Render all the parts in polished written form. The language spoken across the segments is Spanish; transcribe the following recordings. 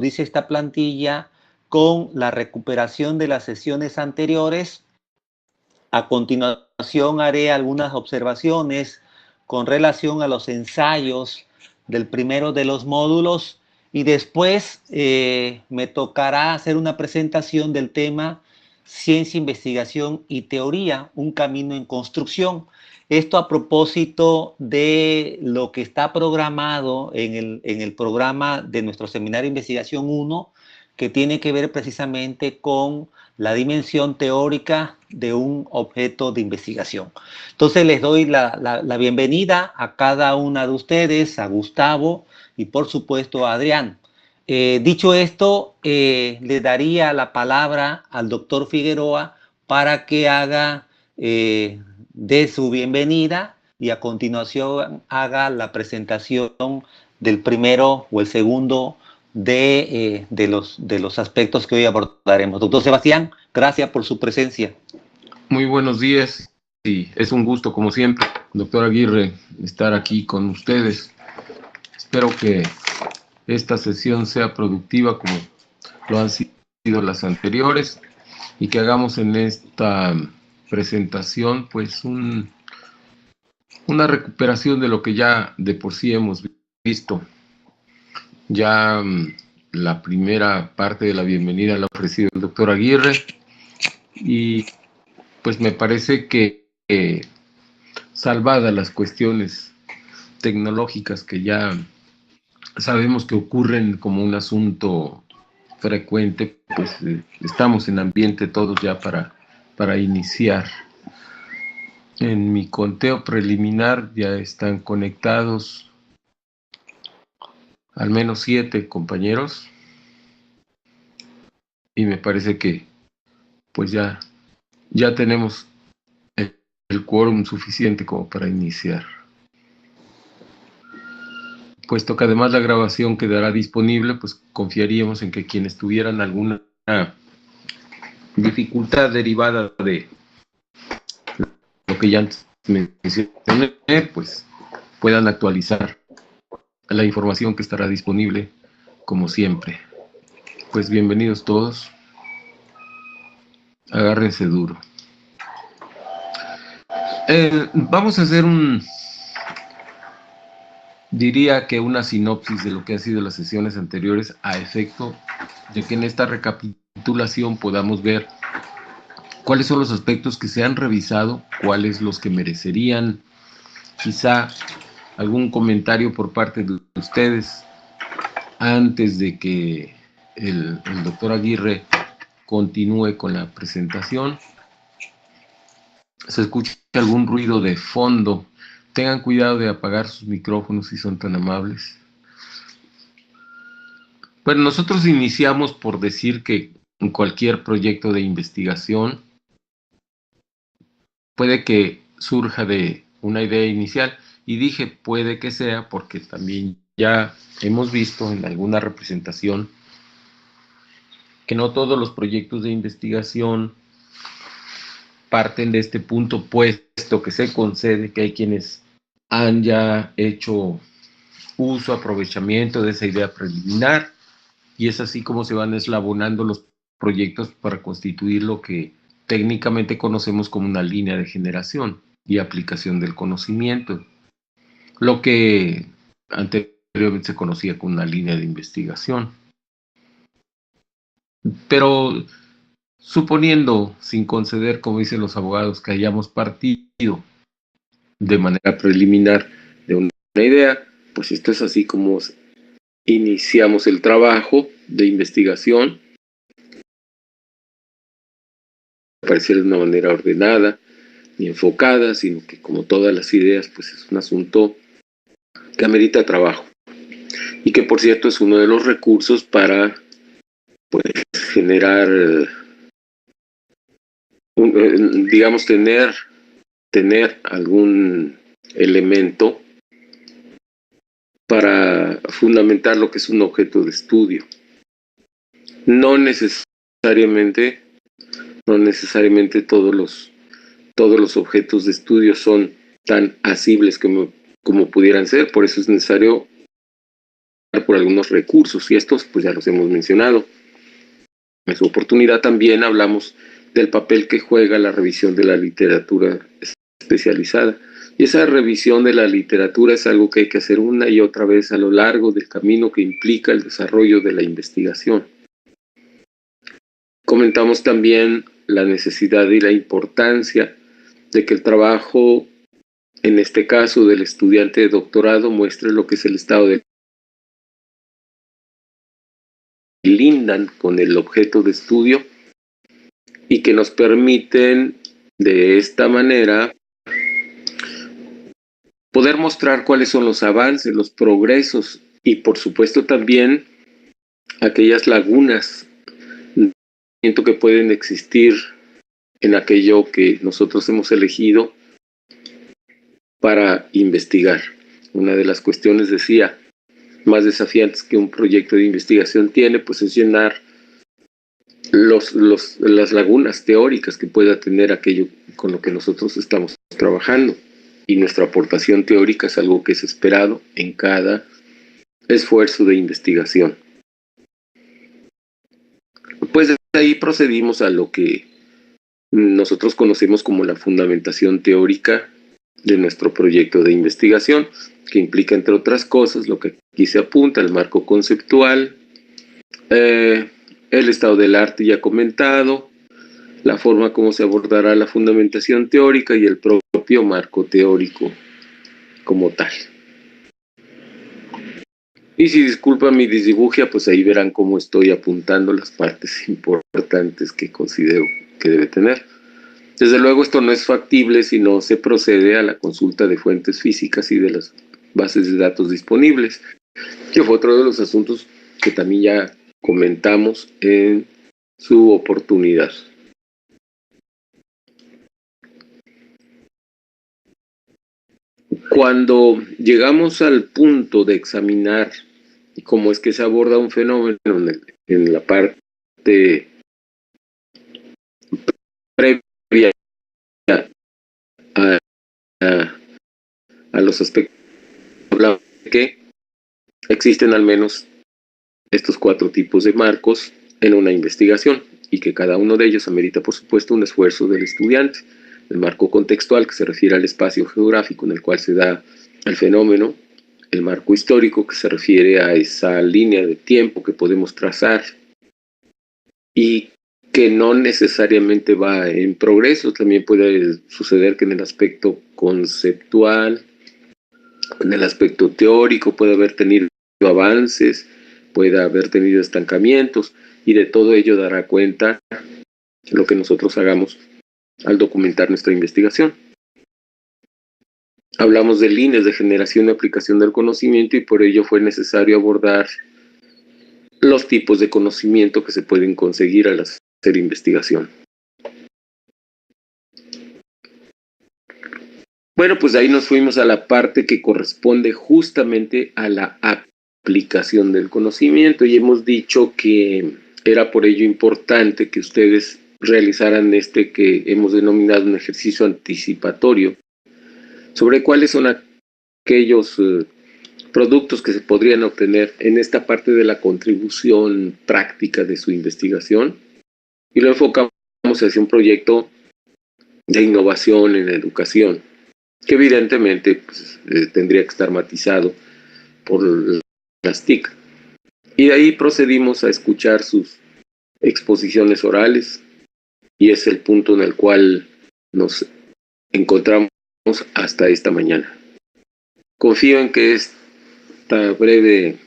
dice esta plantilla, con la recuperación de las sesiones anteriores. A continuación haré algunas observaciones con relación a los ensayos del primero de los módulos y después me tocará hacer una presentación del tema Ciencia, Investigación y Teoría, un camino en construcción. Esto a propósito de lo que está programado en el programa de nuestro Seminario Investigación 1, que tiene que ver precisamente con la dimensión teórica de un objeto de investigación. Entonces les doy la bienvenida a cada una de ustedes, a Gustavo y por supuesto a Adrián. Dicho esto, le daría la palabra al doctor Figueroa para que haga de su bienvenida y a continuación haga la presentación del primero o el segundo de los aspectos que hoy abordaremos. Doctor Sebastián, gracias por su presencia. Muy buenos días y es un gusto, como siempre, doctor Aguirre, estar aquí con ustedes. Espero que esta sesión sea productiva como lo han sido las anteriores y que hagamos en esta presentación pues una recuperación de lo que ya de por sí hemos visto. Ya la primera parte de la bienvenida la ha ofrecido el doctor Aguirre y pues me parece que salvadas las cuestiones tecnológicas que ya sabemos que ocurren como un asunto frecuente, pues estamos en ambiente todos ya para iniciar. En mi conteo preliminar ya están conectados al menos 7 compañeros y me parece que pues ya tenemos el quórum suficiente como para iniciar. Puesto que además la grabación quedará disponible, pues confiaríamos en que quienes tuvieran alguna dificultad derivada de lo que ya antes mencioné, pues puedan actualizar la información que estará disponible como siempre. Pues bienvenidos todos. Agárrense duro. Vamos a hacer diría que una sinopsis de lo que han sido las sesiones anteriores a efecto de que en esta recapitulación podamos ver cuáles son los aspectos que se han revisado, cuáles los que merecerían quizá algún comentario por parte de ustedes antes de que el doctor Aguirre continúe con la presentación. Se escucha algún ruido de fondo. Tengan cuidado de apagar sus micrófonos si son tan amables. Bueno, nosotros iniciamos por decir que en cualquier proyecto de investigación puede que surja de una idea inicial, y dije puede que sea porque también ya hemos visto en alguna representación que no todos los proyectos de investigación parten de este punto, puesto que se concede que hay quienes han ya hecho uso, aprovechamiento de esa idea preliminar, y es así como se van eslabonando los proyectos para constituir lo que técnicamente conocemos como una línea de generación y aplicación del conocimiento, lo que anteriormente se conocía como una línea de investigación. Pero suponiendo, sin conceder, como dicen los abogados, que hayamos partido de manera preliminar de una idea, pues esto es así como iniciamos el trabajo de investigación. No pareciera de una manera ordenada ni enfocada, sino que como todas las ideas, pues es un asunto que amerita trabajo. Y que por cierto es uno de los recursos para pues generar, digamos, tener algún elemento para fundamentar lo que es un objeto de estudio. No necesariamente todos los objetos de estudio son tan asibles como pudieran ser, por eso es necesario por algunos recursos, y estos pues ya los hemos mencionado. En su oportunidad también hablamos del papel que juega la revisión de la literatura especializada. Y esa revisión de la literatura es algo que hay que hacer una y otra vez a lo largo del camino que implica el desarrollo de la investigación. Comentamos también la necesidad y la importancia de que el trabajo, en este caso del estudiante de doctorado, muestre lo que es el estado de lindan con el objeto de estudio y que nos permiten de esta manera poder mostrar cuáles son los avances, los progresos y por supuesto también aquellas lagunas que pueden existir en aquello que nosotros hemos elegido para investigar. Una de las cuestiones, decía, más desafiantes que un proyecto de investigación tiene, pues es llenar las lagunas teóricas que pueda tener aquello con lo que nosotros estamos trabajando. Y nuestra aportación teórica es algo que es esperado en cada esfuerzo de investigación. Pues de ahí procedimos a lo que nosotros conocemos como la fundamentación teórica de nuestro proyecto de investigación, que implica, entre otras cosas, lo que aquí se apunta, el marco conceptual, el estado del arte ya comentado, la forma como se abordará la fundamentación teórica y el propio marco teórico como tal. Y si disculpan mi disdibugia, pues ahí verán cómo estoy apuntando las partes importantes que considero que debe tener. Desde luego esto no es factible si no se procede a la consulta de fuentes físicas y de las bases de datos disponibles, que fue otro de los asuntos que también ya comentamos en su oportunidad. Cuando llegamos al punto de examinar cómo es que se aborda un fenómeno en la parte previa a los aspectos que existen al menos estos 4 tipos de marcos en una investigación y que cada uno de ellos amerita, por supuesto, un esfuerzo del estudiante. El marco contextual, que se refiere al espacio geográfico en el cual se da el fenómeno. El marco histórico, que se refiere a esa línea de tiempo que podemos trazar y que no necesariamente va en progreso. También puede suceder que en el aspecto conceptual, en el aspecto teórico, puede haber tenido avances, puede haber tenido estancamientos, y de todo ello dará cuenta lo que nosotros hagamos al documentar nuestra investigación. Hablamos de líneas de generación y aplicación del conocimiento y por ello fue necesario abordar los tipos de conocimiento que se pueden conseguir al hacer investigación. Bueno, pues de ahí nos fuimos a la parte que corresponde justamente a la aplicación del conocimiento y hemos dicho que era por ello importante que ustedes realizaran este que hemos denominado un ejercicio anticipatorio sobre cuáles son aquellos productos que se podrían obtener en esta parte de la contribución práctica de su investigación y lo enfocamos hacia un proyecto de innovación en educación que evidentemente pues, tendría que estar matizado por las TIC. Y de ahí procedimos a escuchar sus exposiciones orales y es el punto en el cual nos encontramos hasta esta mañana. Confío en que esta breve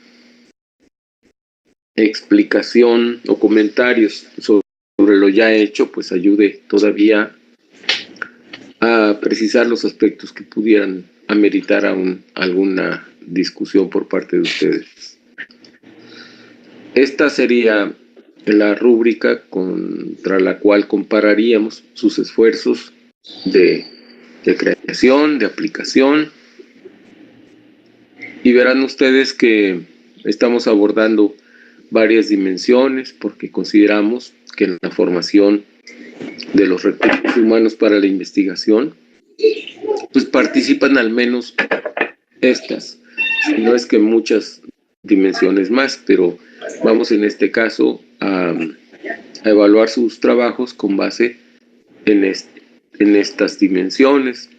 explicación o comentarios sobre lo ya hecho pues ayude todavía a precisar los aspectos que pudieran ameritar alguna discusión por parte de ustedes. Esta sería la rúbrica contra la cual compararíamos sus esfuerzos de creación, de aplicación, y verán ustedes que estamos abordando varias dimensiones porque consideramos que en la formación de los recursos humanos para la investigación pues participan al menos estas, si no es que muchas dimensiones más, pero vamos en este caso a evaluar sus trabajos con base en estas dimensiones.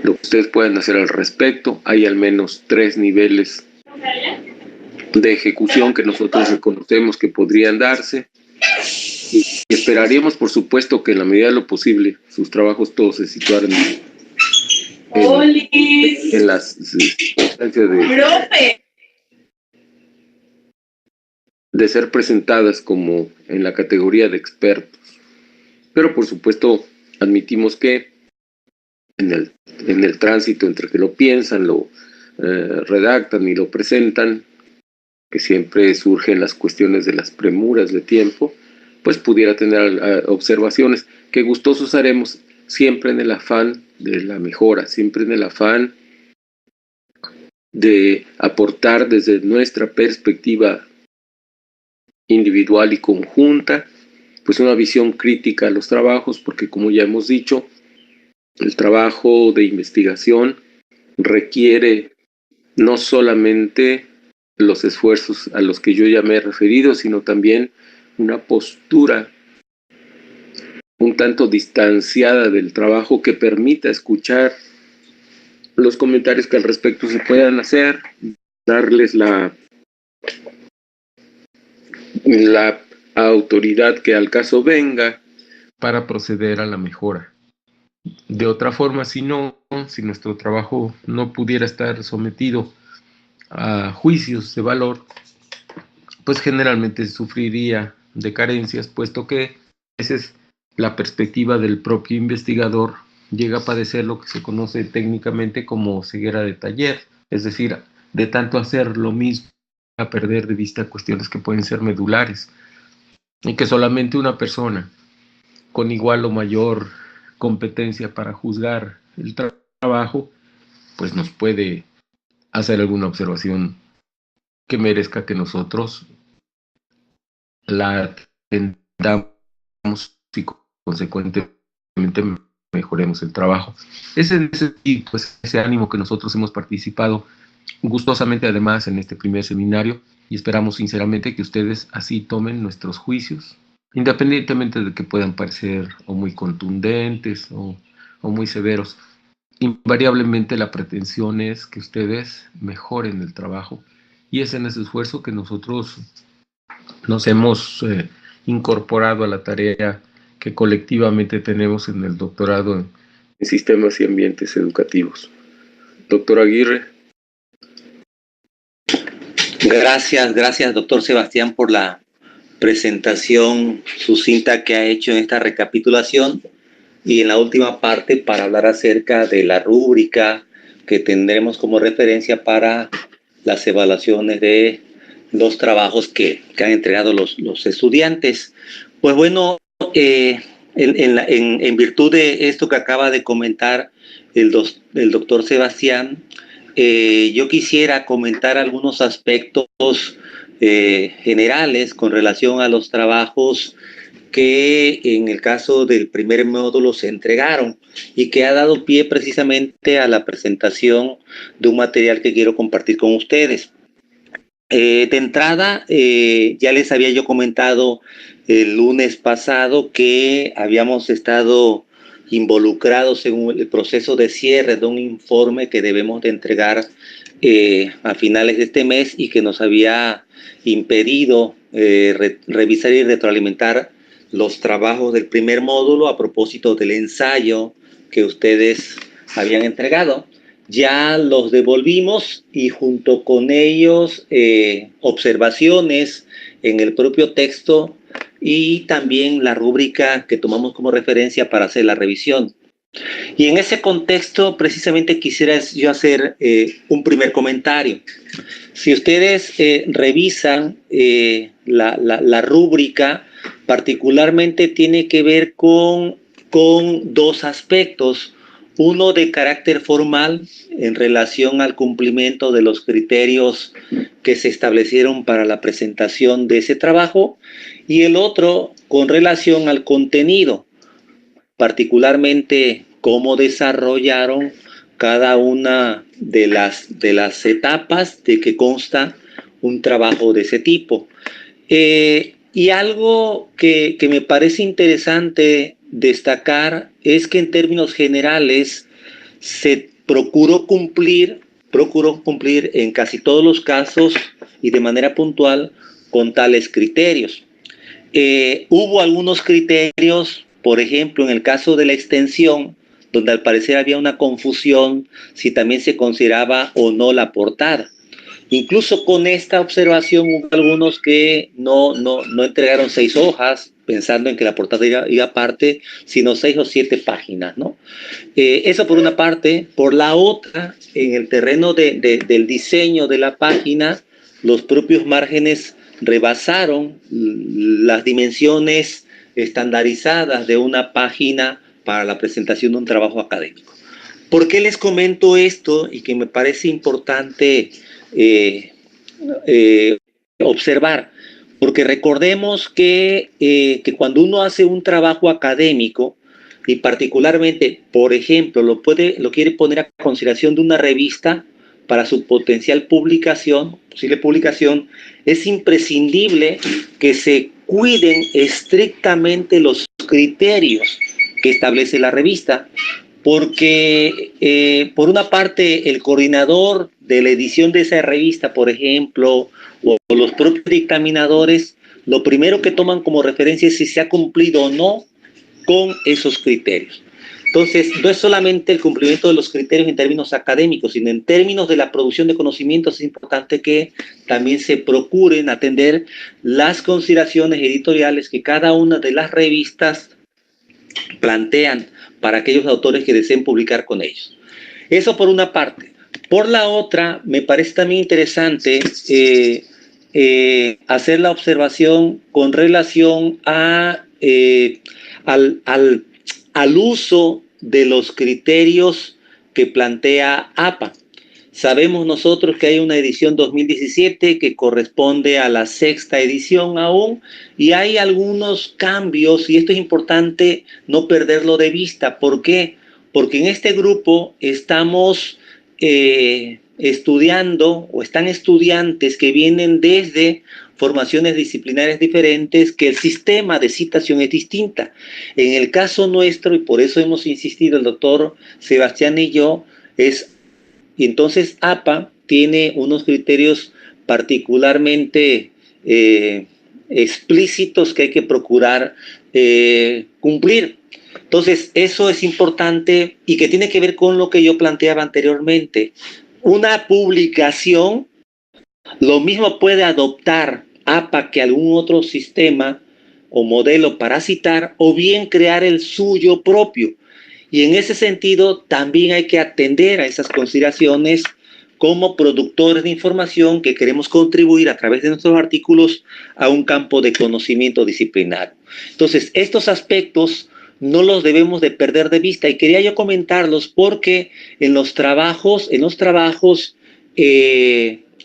Lo que ustedes pueden hacer al respecto, hay al menos 3 niveles de ejecución que nosotros reconocemos que podrían darse, y esperaríamos, por supuesto, que en la medida de lo posible sus trabajos todos se situaran en las circunstancias de ser presentadas como en la categoría de expertos. Pero por supuesto admitimos que en el tránsito entre que lo piensan, lo redactan y lo presentan, que siempre surgen las cuestiones de las premuras de tiempo, pues pudiera tener observaciones que gustosos haremos, siempre en el afán de la mejora, siempre en el afán de aportar desde nuestra perspectiva individual y conjunta, pues una visión crítica a los trabajos, porque como ya hemos dicho, el trabajo de investigación requiere no solamente los esfuerzos a los que yo ya me he referido, sino también una postura un tanto distanciada del trabajo que permita escuchar los comentarios que al respecto se puedan hacer, darles la autoridad que al caso venga para proceder a la mejora. De otra forma, si nuestro trabajo no pudiera estar sometido a juicios de valor, pues generalmente sufriría de carencias, puesto que a veces la perspectiva del propio investigador llega a padecer lo que se conoce técnicamente como ceguera de taller, es decir, de tanto hacer lo mismo, a perder de vista cuestiones que pueden ser medulares, y que solamente una persona con igual o mayor competencia para juzgar el trabajo, pues nos puede hacer alguna observación que merezca que nosotros la atendamos y consecuentemente mejoremos el trabajo. Ese ánimo que nosotros hemos participado gustosamente además en este primer seminario, y esperamos sinceramente que ustedes así tomen nuestros juicios, independientemente de que puedan parecer o muy contundentes o muy severos. Invariablemente la pretensión es que ustedes mejoren el trabajo, y es en ese esfuerzo que nosotros nos hemos incorporado a la tarea que colectivamente tenemos en el doctorado en sistemas y ambientes educativos. Doctor Aguirre. Gracias, doctor Sebastián, por la presentación sucinta que ha hecho en esta recapitulación, y en la última parte para hablar acerca de la rúbrica que tendremos como referencia para las evaluaciones de los trabajos que han entregado los estudiantes. Pues bueno, en virtud de esto que acaba de comentar el doctor Sebastián, yo quisiera comentar algunos aspectos generales con relación a los trabajos que en el caso del primer módulo se entregaron y que ha dado pie precisamente a la presentación de un material que quiero compartir con ustedes. De entrada, ya les había yo comentado el lunes pasado que habíamos estado involucrados en el proceso de cierre de un informe que debemos de entregar a finales de este mes, y que nos había impedido revisar y retroalimentar los trabajos del primer módulo a propósito del ensayo que ustedes habían entregado. Ya los devolvimos, y junto con ellos observaciones en el propio texto y también la rúbrica que tomamos como referencia para hacer la revisión. Y en ese contexto precisamente quisiera yo hacer un primer comentario. Si ustedes revisan la rúbrica, particularmente tiene que ver con dos aspectos. Uno de carácter formal en relación al cumplimiento de los criterios que se establecieron para la presentación de ese trabajo, y el otro con relación al contenido, particularmente cómo desarrollaron cada una de las etapas de que consta un trabajo de ese tipo. Y algo que me parece interesante destacar es que en términos generales se procuró cumplir en casi todos los casos y de manera puntual con tales criterios. Hubo algunos criterios, por ejemplo, en el caso de la extensión, donde al parecer había una confusión si también se consideraba o no la portada. Incluso con esta observación hubo algunos que no entregaron 6 hojas, pensando en que la portada iba aparte, sino 6 o 7 páginas, ¿no? Eso por una parte. Por la otra, en el terreno del diseño de la página, los propios márgenes rebasaron las dimensiones estandarizadas de una página para la presentación de un trabajo académico. ¿Por qué les comento esto? Y que me parece importante observar, porque recordemos que cuando uno hace un trabajo académico, y particularmente, por ejemplo, lo quiere poner a consideración de una revista para su posible publicación, es imprescindible que se cuiden estrictamente los criterios que establece la revista, porque por una parte el coordinador de la edición de esa revista, por ejemplo, o los propios dictaminadores, lo primero que toman como referencia es si se ha cumplido o no con esos criterios. Entonces, no es solamente el cumplimiento de los criterios en términos académicos, sino en términos de la producción de conocimientos es importante que también se procuren atender las consideraciones editoriales que cada una de las revistas plantean para aquellos autores que deseen publicar con ellos. Eso por una parte. Por la otra, me parece también interesante hacer la observación con relación al uso de los criterios que plantea APA. Sabemos nosotros que hay una edición 2017 que corresponde a la 6ª edición aún, y hay algunos cambios, y esto es importante no perderlo de vista. ¿Por qué? Porque en este grupo estamos estudiando, o están estudiantes que vienen desde formaciones disciplinares diferentes, que el sistema de citación es distinta. En el caso nuestro, y por eso hemos insistido el doctor Sebastián y yo, y entonces APA tiene unos criterios particularmente explícitos que hay que procurar cumplir. Entonces, eso es importante y que tiene que ver con lo que yo planteaba anteriormente. Una publicación, lo mismo puede adoptar APA que algún otro sistema o modelo para citar, o bien crear el suyo propio. Y en ese sentido también hay que atender a esas consideraciones como productores de información que queremos contribuir a través de nuestros artículos a un campo de conocimiento disciplinario. Entonces, estos aspectos no los debemos de perder de vista, y quería yo comentarlos porque en los trabajos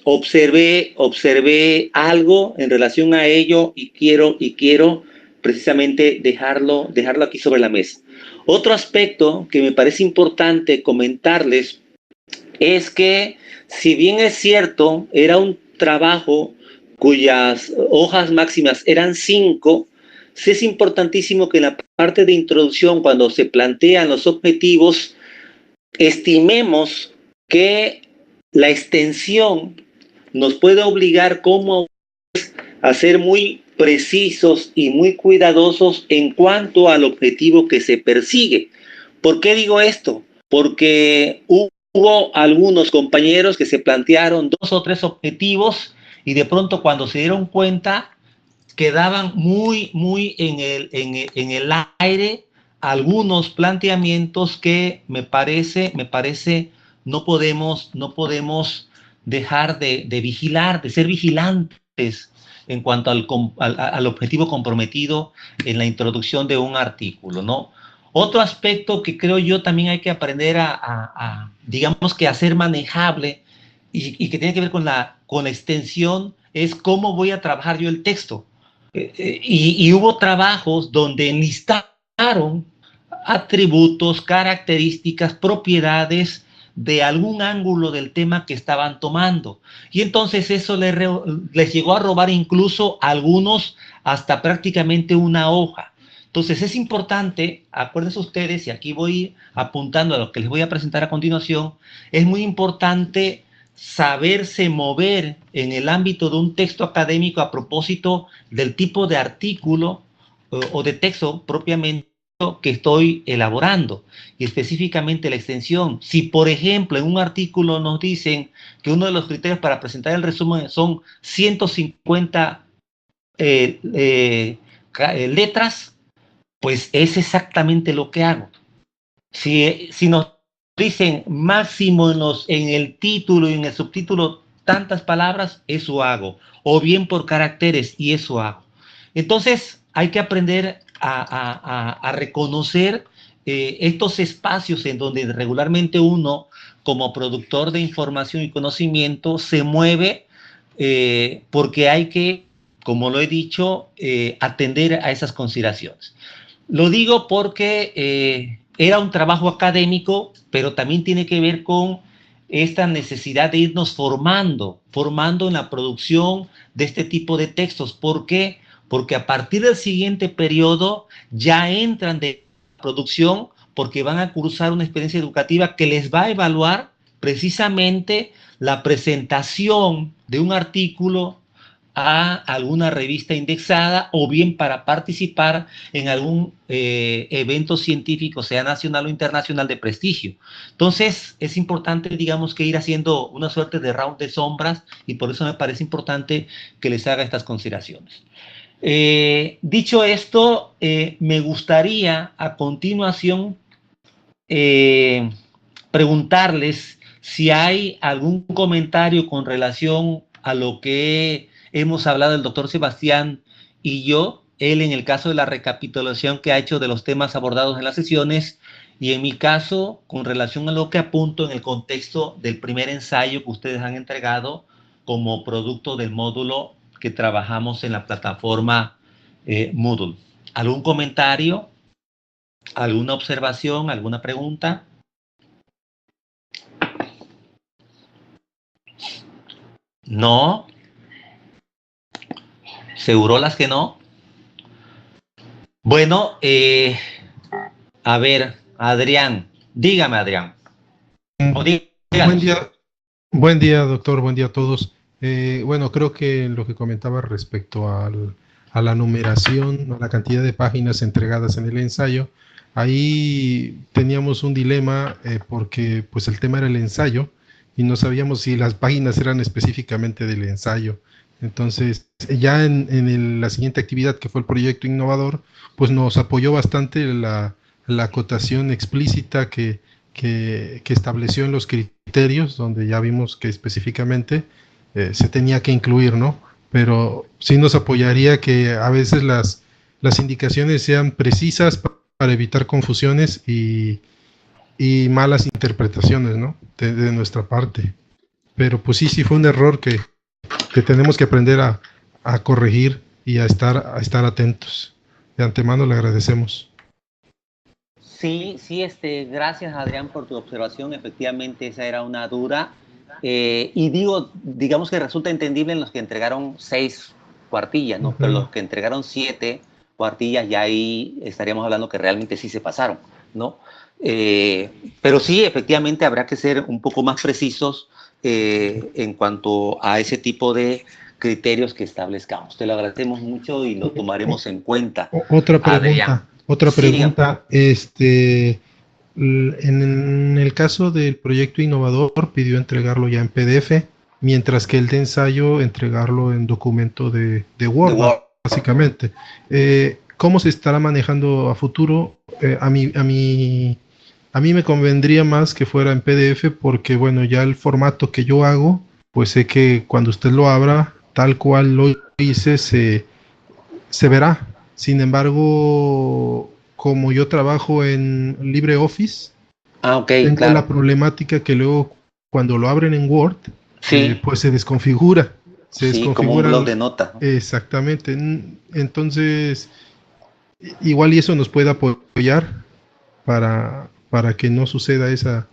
observé algo en relación a ello, y quiero precisamente dejarlo aquí sobre la mesa. Otro aspecto que me parece importante comentarles es que, si bien es cierto, era un trabajo cuyas hojas máximas eran 5, sí es importantísimo que en la parte de introducción, cuando se plantean los objetivos, estimemos que la extensión nos puede obligar como a ser muy precisos y muy cuidadosos en cuanto al objetivo que se persigue. ¿Por qué digo esto? Porque hubo algunos compañeros que se plantearon 2 o 3 objetivos y de pronto, cuando se dieron cuenta, quedaban muy en el aire algunos planteamientos que me parece no podemos dejar de vigilar, de ser vigilantes en cuanto al objetivo comprometido en la introducción de un artículo, ¿no? Otro aspecto que creo yo también hay que aprender digamos que a ser manejable, y que tiene que ver con la extensión, es cómo voy a trabajar yo el texto. Y hubo trabajos donde enlistaron atributos, características, propiedades de algún ángulo del tema que estaban tomando. Y entonces eso les llegó a robar incluso a algunos hasta prácticamente una hoja. Entonces es importante, acuérdense ustedes, y aquí voy apuntando a lo que les voy a presentar a continuación, es muy importante saberse mover en el ámbito de un texto académico a propósito del tipo de artículo o de texto propiamente que estoy elaborando, y específicamente la extensión. Si, por ejemplo, en un artículo nos dicen que uno de los criterios para presentar el resumen son 150 letras, pues es exactamente lo que hago. Si nos dicen máximo en el título y en el subtítulo tantas palabras, eso hago. O bien por caracteres, y eso hago. Entonces hay que aprender a reconocer estos espacios en donde regularmente uno, como productor de información y conocimiento, se mueve porque hay que, como lo he dicho, atender a esas consideraciones. Lo digo porque era un trabajo académico, pero también tiene que ver con esta necesidad de irnos formando en la producción de este tipo de textos. ¿Por qué? Porque a partir del siguiente periodo ya entran de producción, porque van a cursar una experiencia educativa que les va a evaluar precisamente la presentación de un artículo a alguna revista indexada, o bien para participar en algún evento científico, sea nacional o internacional, de prestigio. Entonces es importante, digamos, que ir haciendo una suerte de round de sombras, y por eso me parece importante que les haga estas consideraciones. Dicho esto, me gustaría a continuación preguntarles si hay algún comentario con relación a lo que hemos hablado el doctor Sebastián y yo, él en el caso de la recapitulación que ha hecho de los temas abordados en las sesiones, y en mi caso con relación a lo que apunto en el contexto del primer ensayo que ustedes han entregado como producto del módulo que trabajamos en la plataforma Moodle. ¿Algún comentario? ¿Alguna observación? ¿Alguna pregunta? No. ¿Seguro las que no? Bueno, a ver, Adrián, dígame, Adrián. Buen día, doctor, buen día a todos. Bueno, creo que lo que comentaba respecto a la numeración, a la cantidad de páginas entregadas en el ensayo, ahí teníamos un dilema porque pues el tema era el ensayo y no sabíamos si las páginas eran específicamente del ensayo. Entonces, ya en la siguiente actividad, que fue el proyecto innovador, pues nos apoyó bastante la acotación explícita que estableció en los criterios, donde ya vimos que específicamente se tenía que incluir, ¿no? Pero sí nos apoyaría que a veces las indicaciones sean precisas para evitar confusiones y malas interpretaciones, ¿no? De nuestra parte. Pero pues sí fue un error que tenemos que aprender a corregir y a estar atentos. De antemano le agradecemos. Sí, gracias, Adrián, por tu observación. Efectivamente, esa era una duda. Y digamos que resulta entendible en los que entregaron 6 cuartillas, ¿no? Pero los que entregaron 7 cuartillas, ya ahí estaríamos hablando que realmente sí se pasaron, ¿no? Pero sí, efectivamente, habrá que ser un poco más precisos en cuanto a ese tipo de criterios que establezcamos. Te lo agradecemos mucho y lo tomaremos en cuenta. Otra pregunta, en el caso del proyecto innovador pidió entregarlo ya en PDF, mientras que el de ensayo entregarlo en documento de Word, básicamente. ¿Cómo se estará manejando a futuro? A mí me convendría más que fuera en PDF, porque bueno, ya el formato que yo hago, pues sé que cuando usted lo abra, tal cual lo hice, se verá. Sin embargo, como yo trabajo en LibreOffice, tengo claro, la problemática que luego cuando lo abren en Word, pues se desconfigura. Como un blog de nota. Exactamente. Entonces, igual y eso nos puede apoyar para que no suceda esa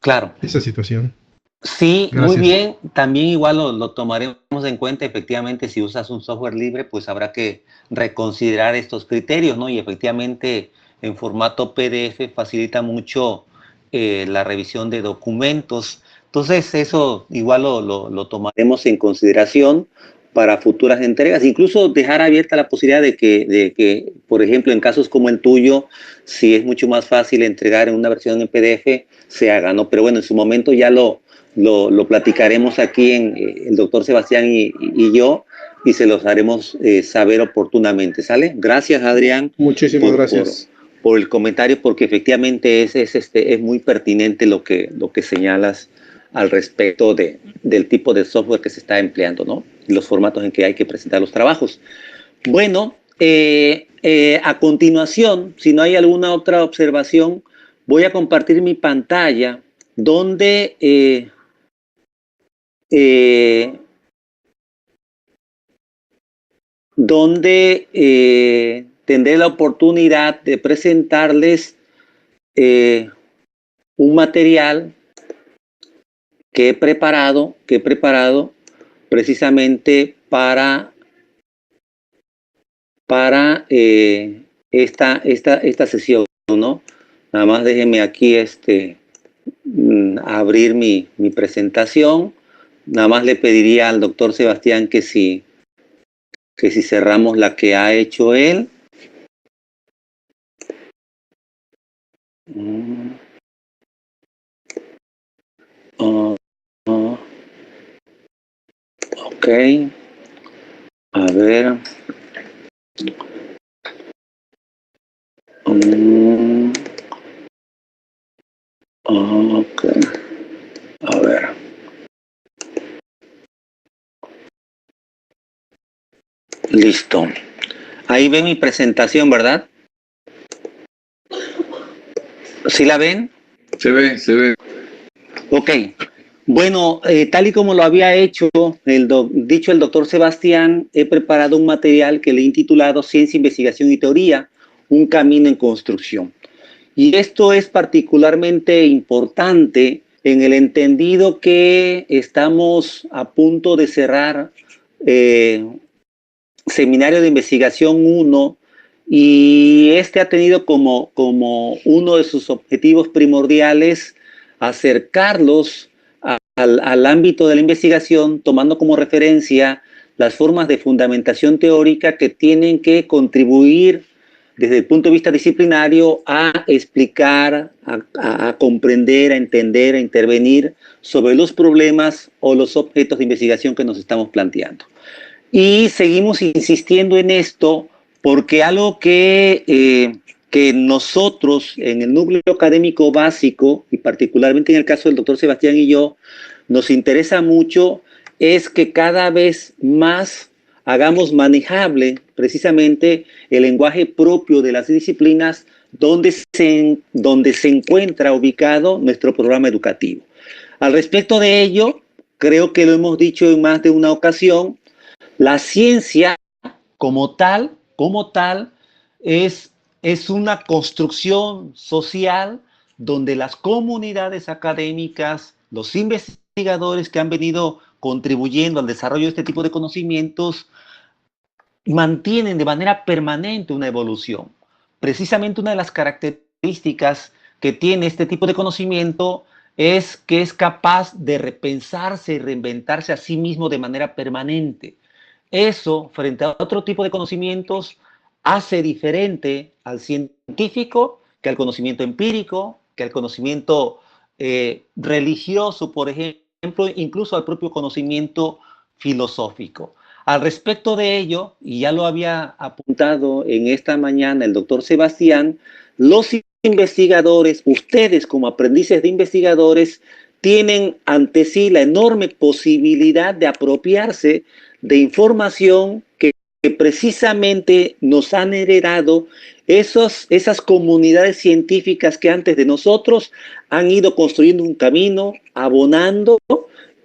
Claro. esa situación. Sí, Gracias. muy bien. También igual lo tomaremos en cuenta. Efectivamente, si usas un software libre, pues habrá que reconsiderar estos criterios, ¿no? Y efectivamente, en formato PDF facilita mucho la revisión de documentos. Entonces, eso igual lo tomaremos en consideración para futuras entregas. Incluso dejar abierta la posibilidad de que, por ejemplo, en casos como el tuyo, si es mucho más fácil entregar en una versión en PDF, se haga, ¿no? Pero bueno, en su momento ya lo platicaremos aquí el doctor Sebastián y yo, y se los haremos saber oportunamente, ¿sale? Gracias, Adrián. Muchísimas gracias. Por el comentario, porque efectivamente es muy pertinente lo que señalas al respecto del tipo de software que se está empleando, ¿no? Y los formatos en que hay que presentar los trabajos. Bueno, a continuación, si no hay alguna otra observación, voy a compartir mi pantalla donde tendré la oportunidad de presentarles un material que he preparado precisamente para esta sesión, ¿no? Nada más déjenme aquí abrir mi presentación. Nada más le pediría al doctor Sebastián que si cerramos la que ha hecho él. Ok. A ver. Ok. A ver. Listo. Ahí ven mi presentación, ¿verdad? ¿Sí la ven? Se ve. Ok. Bueno, tal y como lo había dicho el doctor Sebastián, he preparado un material que le he intitulado Ciencia, Investigación y Teoría, un camino en construcción. Y esto es particularmente importante en el entendido que estamos a punto de cerrar Seminario de Investigación 1, y este ha tenido como uno de sus objetivos primordiales acercarlos al ámbito de la investigación, tomando como referencia las formas de fundamentación teórica que tienen que contribuir desde el punto de vista disciplinario a explicar, a comprender, a entender, a intervenir sobre los problemas o los objetos de investigación que nos estamos planteando. Y seguimos insistiendo en esto porque algo que nosotros en el núcleo académico básico, y particularmente en el caso del doctor Sebastián y yo, nos interesa mucho, es que cada vez más hagamos manejable precisamente el lenguaje propio de las disciplinas donde se encuentra ubicado nuestro programa educativo. Al respecto de ello, creo que lo hemos dicho en más de una ocasión, la ciencia como tal es una construcción social donde las comunidades académicas, los investigadores que han venido contribuyendo al desarrollo de este tipo de conocimientos, mantienen de manera permanente una evolución. Precisamente una de las características que tiene este tipo de conocimiento es que es capaz de repensarse y reinventarse a sí mismo de manera permanente. Eso, frente a otro tipo de conocimientos, hace diferente al científico que al conocimiento empírico, que al conocimiento religioso, por ejemplo, incluso al propio conocimiento filosófico. Al respecto de ello, y ya lo había apuntado en esta mañana el doctor Sebastián, los investigadores, ustedes como aprendices de investigadores, tienen ante sí la enorme posibilidad de apropiarse de información que precisamente nos han heredado esas comunidades científicas que antes de nosotros han ido construyendo un camino, abonando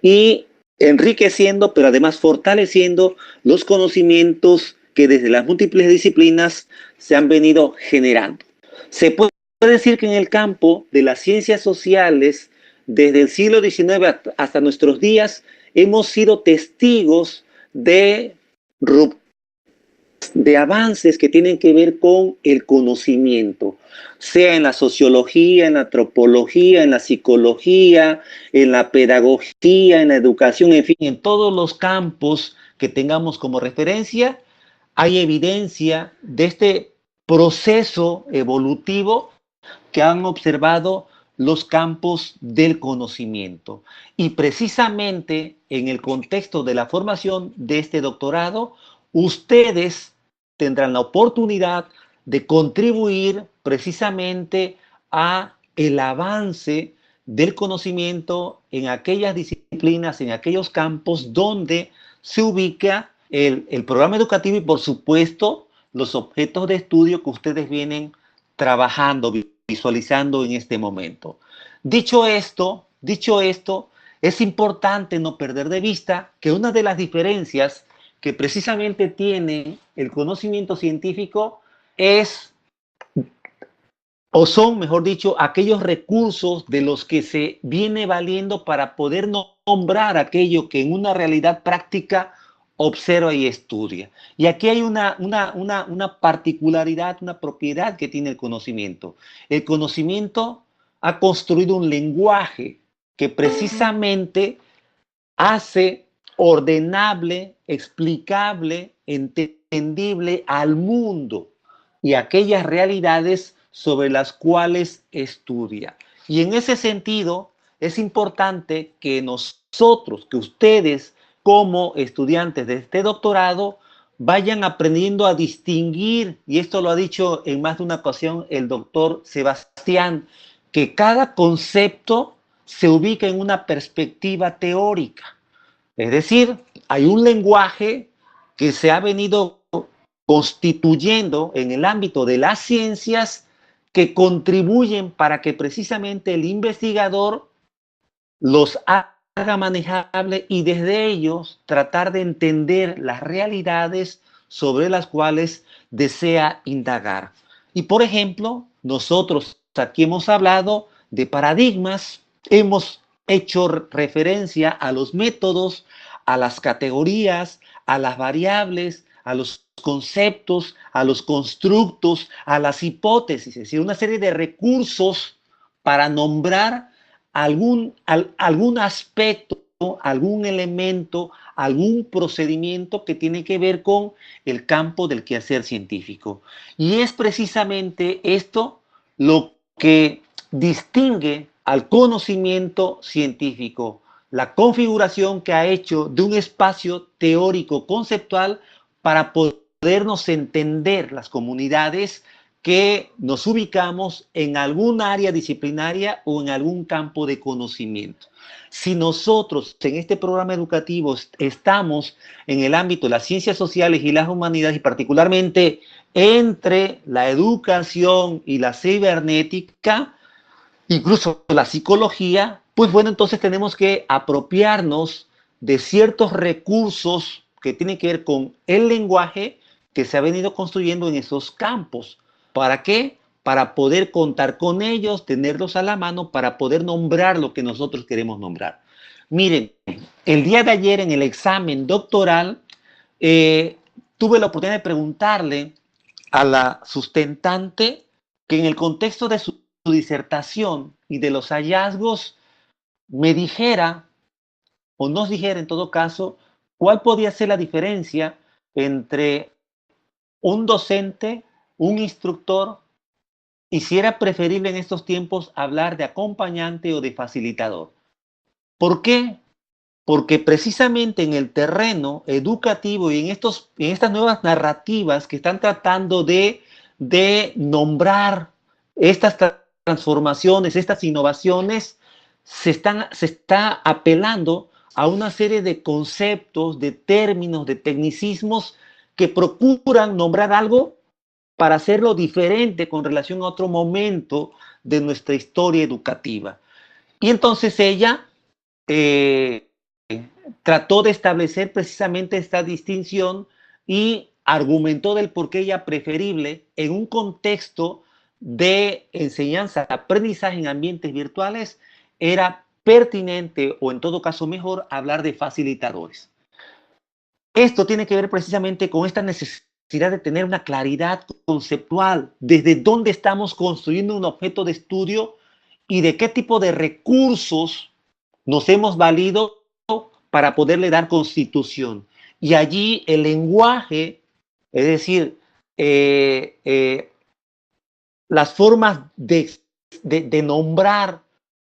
y enriqueciendo, pero además fortaleciendo los conocimientos que desde las múltiples disciplinas se han venido generando. Se puede decir que en el campo de las ciencias sociales desde el siglo XIX hasta nuestros días, hemos sido testigos de avances que tienen que ver con el conocimiento, sea en la sociología, en la antropología, en la psicología, en la pedagogía, en la educación, en fin, en todos los campos que tengamos como referencia, hay evidencia de este proceso evolutivo que han observado los campos del conocimiento. Y precisamente en el contexto de la formación de este doctorado, ustedes tendrán la oportunidad de contribuir precisamente a el avance del conocimiento en aquellas disciplinas, en aquellos campos donde se ubica el programa educativo y, por supuesto, los objetos de estudio que ustedes vienen trabajando, visualizando en este momento. Dicho esto, es importante no perder de vista que una de las diferencias que precisamente tiene el conocimiento científico es, o son, mejor dicho, aquellos recursos de los que se viene valiendo para poder nombrar aquello que en una realidad práctica observa y estudia. Y aquí hay una particularidad, una propiedad que tiene el conocimiento. El conocimiento ha construido un lenguaje que precisamente hace ordenable, explicable, entendible al mundo y aquellas realidades sobre las cuales estudia. Y en ese sentido, es importante que nosotros, que ustedes, como estudiantes de este doctorado, vayan aprendiendo a distinguir, y esto lo ha dicho en más de una ocasión el doctor Sebastián, que cada concepto se ubica en una perspectiva teórica. Es decir, hay un lenguaje que se ha venido constituyendo en el ámbito de las ciencias que contribuyen para que precisamente el investigador los haga manejable y desde ellos tratar de entender las realidades sobre las cuales desea indagar. Y por ejemplo, nosotros aquí hemos hablado de paradigmas, hemos hecho referencia a los métodos, a las categorías, a las variables, a los conceptos, a los constructos, a las hipótesis, es decir, una serie de recursos para nombrar algún aspecto, algún elemento, algún procedimiento que tiene que ver con el campo del quehacer científico. Y es precisamente esto lo que distingue al conocimiento científico, la configuración que ha hecho de un espacio teórico conceptual para podernos entender las comunidades que nos ubicamos en algún área disciplinaria o en algún campo de conocimiento. Si nosotros en este programa educativo estamos en el ámbito de las ciencias sociales y las humanidades, y particularmente entre la educación y la cibernética, incluso la psicología, pues bueno, entonces tenemos que apropiarnos de ciertos recursos que tienen que ver con el lenguaje que se ha venido construyendo en esos campos. ¿Para qué? Para poder contar con ellos, tenerlos a la mano, para poder nombrar lo que nosotros queremos nombrar. Miren, el día de ayer en el examen doctoral tuve la oportunidad de preguntarle a la sustentante que en el contexto de su disertación y de los hallazgos me dijera, o nos dijera en todo caso, cuál podía ser la diferencia entre un docente, un instructor, y si era preferible en estos tiempos hablar de acompañante o de facilitador. ¿Por qué? Porque precisamente en el terreno educativo y en estas nuevas narrativas que están tratando de nombrar estas transformaciones, estas innovaciones, se está apelando a una serie de conceptos, de términos, de tecnicismos que procuran nombrar algo para hacerlo diferente con relación a otro momento de nuestra historia educativa. Y entonces ella trató de establecer precisamente esta distinción y argumentó del por qué ella preferible en un contexto de enseñanza, aprendizaje en ambientes virtuales, era pertinente o en todo caso mejor hablar de facilitadores. Esto tiene que ver precisamente con esta necesidad de tener una claridad conceptual, desde dónde estamos construyendo un objeto de estudio y de qué tipo de recursos nos hemos valido para poderle dar constitución. Y allí el lenguaje, es decir, las formas de nombrar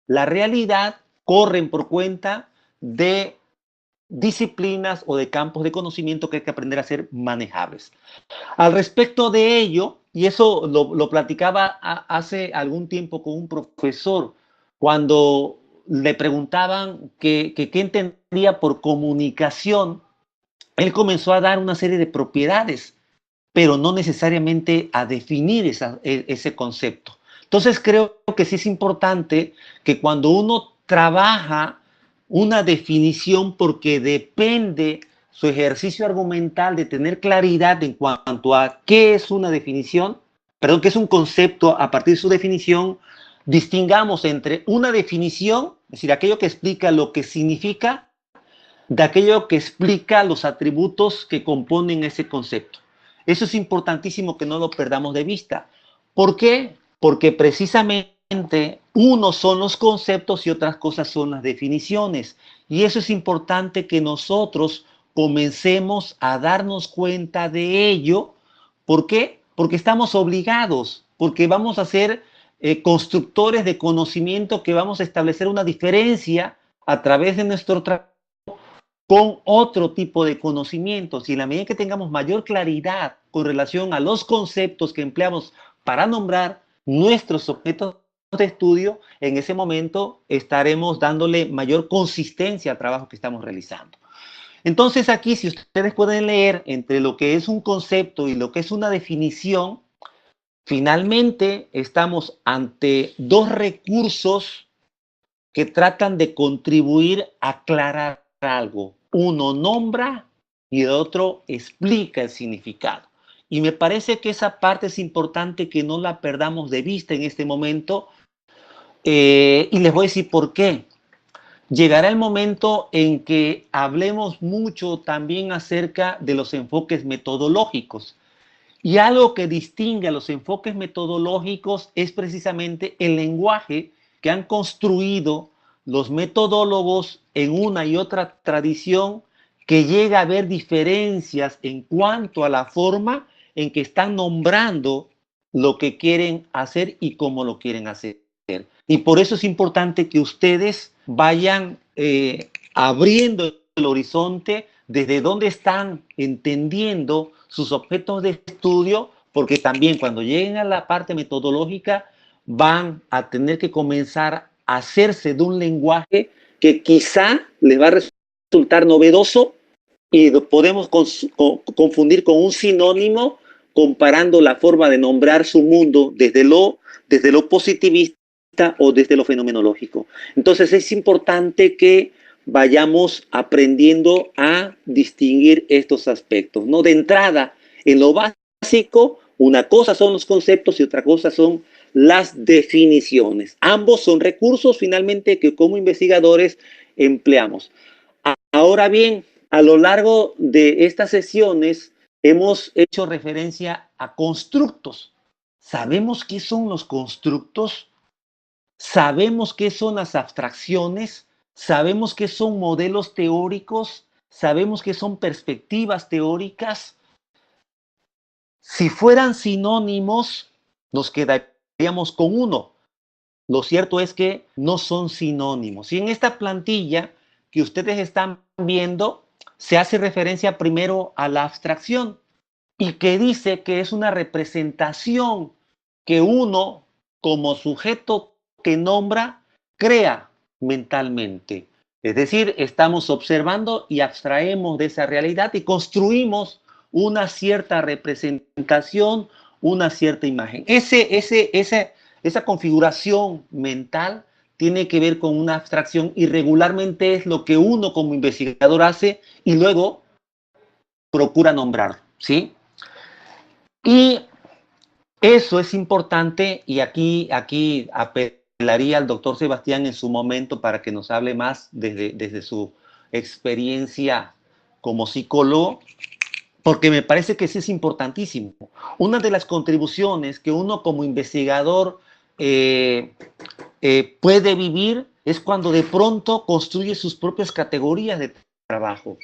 la realidad corren por cuenta de disciplinas o de campos de conocimiento que hay que aprender a ser manejables. Al respecto de ello, y eso lo platicaba hace algún tiempo con un profesor, cuando le preguntaban qué entendía por comunicación, él comenzó a dar una serie de propiedades, pero no necesariamente a definir ese concepto. Entonces creo que sí es importante que cuando uno trabaja una definición, porque depende su ejercicio argumental de tener claridad en cuanto a qué es una definición, perdón, qué es un concepto a partir de su definición, distingamos entre una definición, es decir, aquello que explica lo que significa, de aquello que explica los atributos que componen ese concepto. Eso es importantísimo que no lo perdamos de vista. ¿Por qué? Porque precisamente unos son los conceptos y otras cosas son las definiciones. Y eso es importante que nosotros comencemos a darnos cuenta de ello. ¿Por qué? Porque estamos obligados, porque vamos a ser constructores de conocimiento, que vamos a establecer una diferencia a través de nuestro trabajo con otro tipo de conocimientos. Y en la medida que tengamos mayor claridad con relación a los conceptos que empleamos para nombrar nuestros objetos de estudio, en ese momento estaremos dándole mayor consistencia al trabajo que estamos realizando. Entonces aquí, si ustedes pueden leer entre lo que es un concepto y lo que es una definición, finalmente estamos ante dos recursos que tratan de contribuir a aclarar algo. Uno nombra y el otro explica el significado. Y me parece que esa parte es importante que no la perdamos de vista en este momento. Y les voy a decir por qué. Llegará el momento en que hablemos mucho también acerca de los enfoques metodológicos. Y algo que distingue a los enfoques metodológicos es precisamente el lenguaje que han construido los metodólogos en una y otra tradición, que llega a haber diferencias en cuanto a la forma en que están nombrando lo que quieren hacer y cómo lo quieren hacer. Y por eso es importante que ustedes vayan abriendo el horizonte desde donde están entendiendo sus objetos de estudio, porque también cuando lleguen a la parte metodológica van a tener que comenzar a hacerse de un lenguaje que quizá les va a resultar novedoso y lo podemos confundir con un sinónimo, comparando la forma de nombrar su mundo desde lo positivista o desde lo fenomenológico. Entonces es importante que vayamos aprendiendo a distinguir estos aspectos, ¿no? De entrada, en lo básico, una cosa son los conceptos y otra cosa son las definiciones. Ambos son recursos finalmente que como investigadores empleamos. Ahora bien, a lo largo de estas sesiones hemos hecho referencia a constructos. ¿Sabemos qué son los constructos? ¿Sabemos qué son las abstracciones? ¿Sabemos qué son modelos teóricos? ¿Sabemos qué son perspectivas teóricas? Si fueran sinónimos, nos quedaríamos con uno. Lo cierto es que no son sinónimos. Y en esta plantilla que ustedes están viendo, se hace referencia primero a la abstracción, y que dice que es una representación que uno, como sujeto que nombra, crea mentalmente. Es decir, estamos observando y abstraemos de esa realidad y construimos una cierta representación, una cierta imagen. Esa configuración mental tiene que ver con una abstracción, y regularmente es lo que uno como investigador hace y luego procura nombrar, ¿sí? Y eso es importante, y aquí apelaría al doctor Sebastián en su momento para que nos hable más desde su experiencia como psicólogo, porque me parece que sí es importantísimo. Una de las contribuciones que uno como investigador puede vivir es cuando de pronto construye sus propias categorías de trabajo.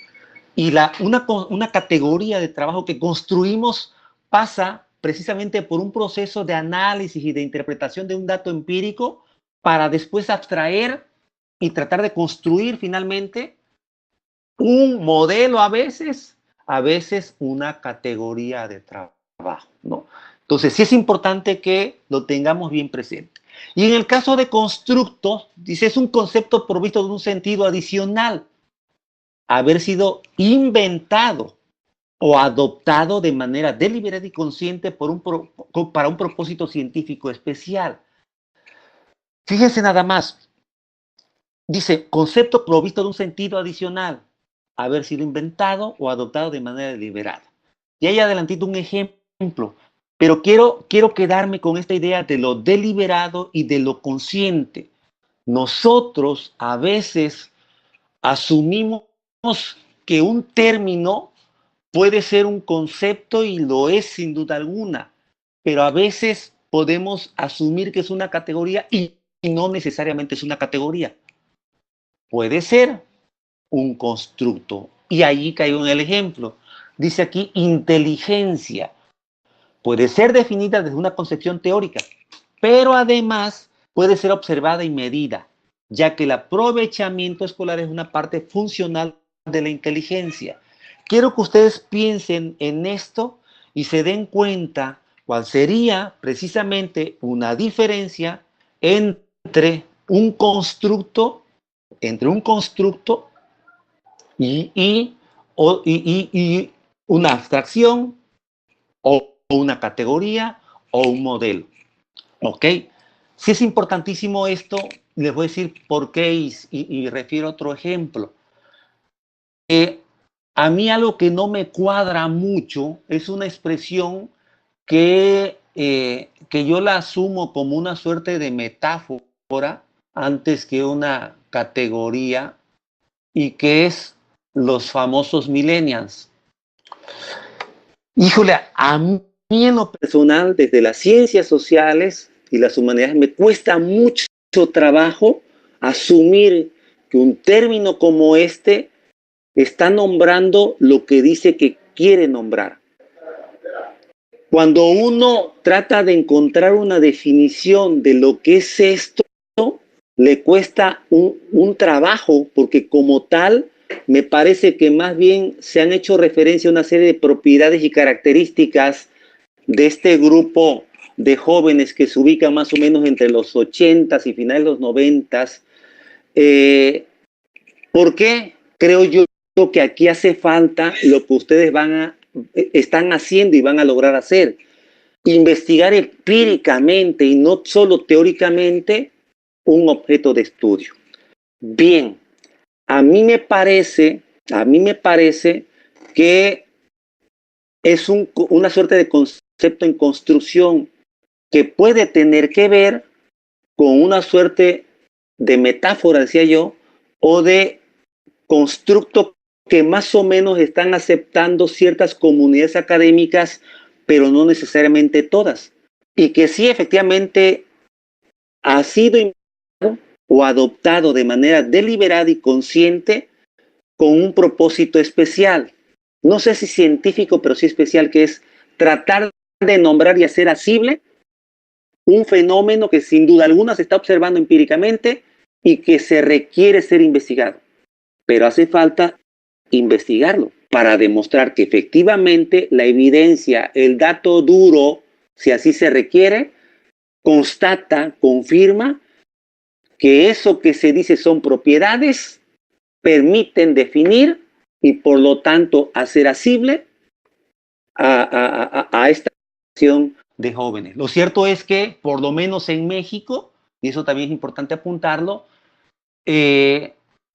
Y una categoría de trabajo que construimos pasa precisamente por un proceso de análisis y de interpretación de un dato empírico para después abstraer y tratar de construir finalmente un modelo a veces una categoría de trabajo, ¿no? Entonces, sí es importante que lo tengamos bien presente. Y en el caso de constructo, dice, es un concepto provisto de un sentido adicional, haber sido inventado o adoptado de manera deliberada y consciente para un propósito científico especial. Fíjense nada más, dice, concepto provisto de un sentido adicional, haber sido inventado o adoptado de manera deliberada. Y ahí adelantito un ejemplo, pero quiero quedarme con esta idea de lo deliberado y de lo consciente. Nosotros a veces asumimos que un término puede ser un concepto y lo es sin duda alguna, pero a veces podemos asumir que es una categoría y no necesariamente es una categoría. Puede ser un constructo. Y allí caigo en el ejemplo. Dice aquí inteligencia. Puede ser definida desde una concepción teórica, pero además puede ser observada y medida, ya que el aprovechamiento escolar es una parte funcional de la inteligencia. Quiero que ustedes piensen en esto y se den cuenta cuál sería precisamente una diferencia entre un constructo y una abstracción o una categoría o un modelo. ¿Ok? Si es importantísimo esto, les voy a decir por qué y refiero a otro ejemplo. A mí algo que no me cuadra mucho es una expresión que yo la asumo como una suerte de metáfora antes que una categoría, y que es los famosos millennials. Híjole, a mí en lo personal, desde las ciencias sociales y las humanidades, me cuesta mucho trabajo asumir que un término como este está nombrando lo que dice que quiere nombrar. Cuando uno trata de encontrar una definición de lo que es esto, le cuesta un trabajo, porque como tal, me parece que más bien se han hecho referencia a una serie de propiedades y características de este grupo de jóvenes que se ubican más o menos entre los 80s y finales de los 90s. ¿Por qué? Creo yo que aquí hace falta lo que ustedes están haciendo y van a lograr hacer. Investigar empíricamente y no solo teóricamente un objeto de estudio. Bien, a mí me parece que es una suerte de concepto en construcción que puede tener que ver con una suerte de metáfora, decía yo, o de constructo que más o menos están aceptando ciertas comunidades académicas, pero no necesariamente todas. Y que sí, efectivamente, ha sido o adoptado de manera deliberada y consciente con un propósito especial. No sé si científico, pero sí especial, que es tratar de nombrar y hacer asible un fenómeno que sin duda alguna se está observando empíricamente y que se requiere ser investigado. Pero hace falta investigarlo para demostrar que efectivamente la evidencia, el dato duro, si así se requiere, constata, confirma que eso que se dice son propiedades, permiten definir y por lo tanto hacer asible a esta generación de jóvenes. Lo cierto es que, por lo menos en México, y eso también es importante apuntarlo,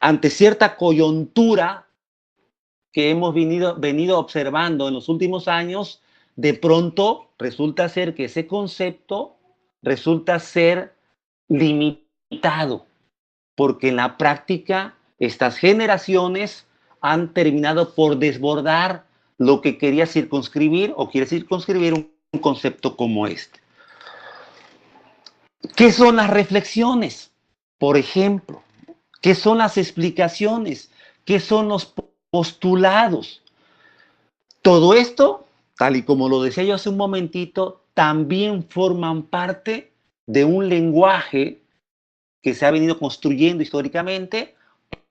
ante cierta coyuntura que hemos venido observando en los últimos años, de pronto resulta ser que ese concepto resulta ser limitado, porque en la práctica estas generaciones han terminado por desbordar lo que quería circunscribir o quiere circunscribir un concepto como este. ¿Qué son las reflexiones? Por ejemplo, ¿qué son las explicaciones? ¿Qué son los postulados? Todo esto, tal y como lo decía yo hace un momentito, también forman parte de un lenguaje que se ha venido construyendo históricamente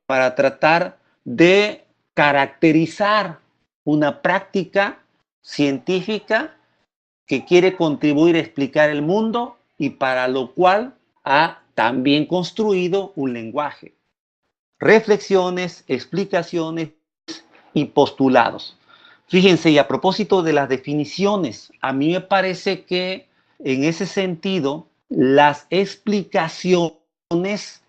para tratar de caracterizar una práctica científica que quiere contribuir a explicar el mundo y para lo cual ha también construido un lenguaje. Reflexiones, explicaciones y postulados. Fíjense, y a propósito de las definiciones, a mí me parece que en ese sentido, las explicaciones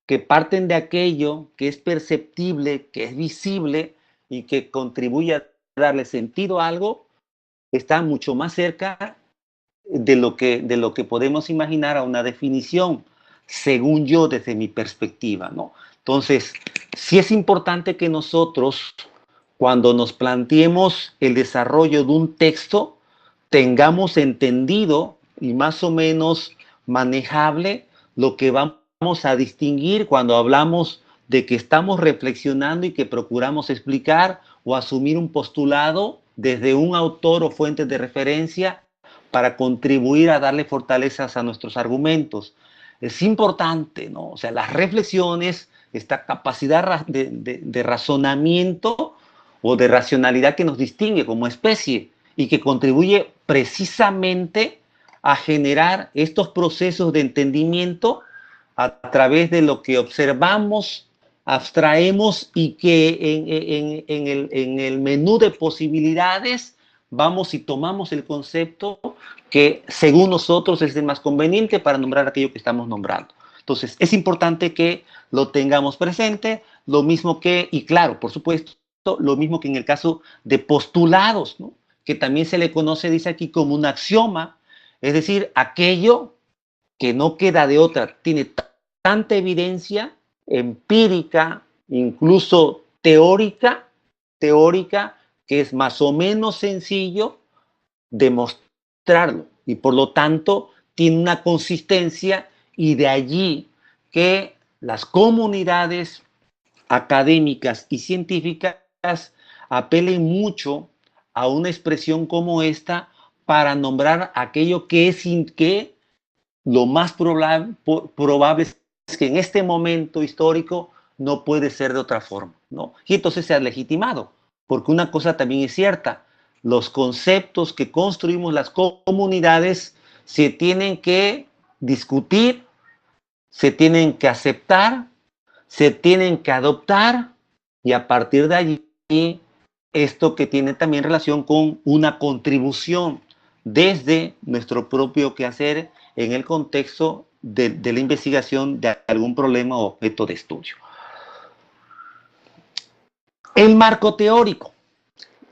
que parten de aquello que es perceptible, que es visible y que contribuye a darle sentido a algo, están mucho más cerca de lo que podemos imaginar a una definición, según yo, desde mi perspectiva, ¿no? Entonces, sí es importante que nosotros, cuando nos planteemos el desarrollo de un texto, tengamos entendido y más o menos manejable lo que vamos a distinguir cuando hablamos de que estamos reflexionando y que procuramos explicar o asumir un postulado desde un autor o fuente de referencia para contribuir a darle fortalezas a nuestros argumentos. Es importante, ¿no? O sea, las reflexiones, esta capacidad de razonamiento o de racionalidad que nos distingue como especie y que contribuye precisamente a generar estos procesos de entendimiento a través de lo que observamos, abstraemos y que en el menú de posibilidades vamos y tomamos el concepto que según nosotros es el más conveniente para nombrar aquello que estamos nombrando. Entonces, es importante que lo tengamos presente, lo mismo que, y claro, por supuesto, lo mismo que en el caso de postulados, ¿no? Que también se le conoce, dice aquí, como un axioma, es decir, aquello que no queda de otra, tiene tanta evidencia empírica, incluso teórica, que es más o menos sencillo demostrarlo y por lo tanto tiene una consistencia y de allí que las comunidades académicas y científicas apelen mucho a una expresión como esta para nombrar aquello que es que lo más probable es que en este momento histórico no puede ser de otra forma, ¿no? Y entonces se ha legitimado, porque una cosa también es cierta, los conceptos que construimos las comunidades se tienen que discutir, se tienen que aceptar, se tienen que adoptar y a partir de allí esto que tiene también relación con una contribución desde nuestro propio quehacer en el contexto de la investigación de algún problema o objeto de estudio. El marco teórico.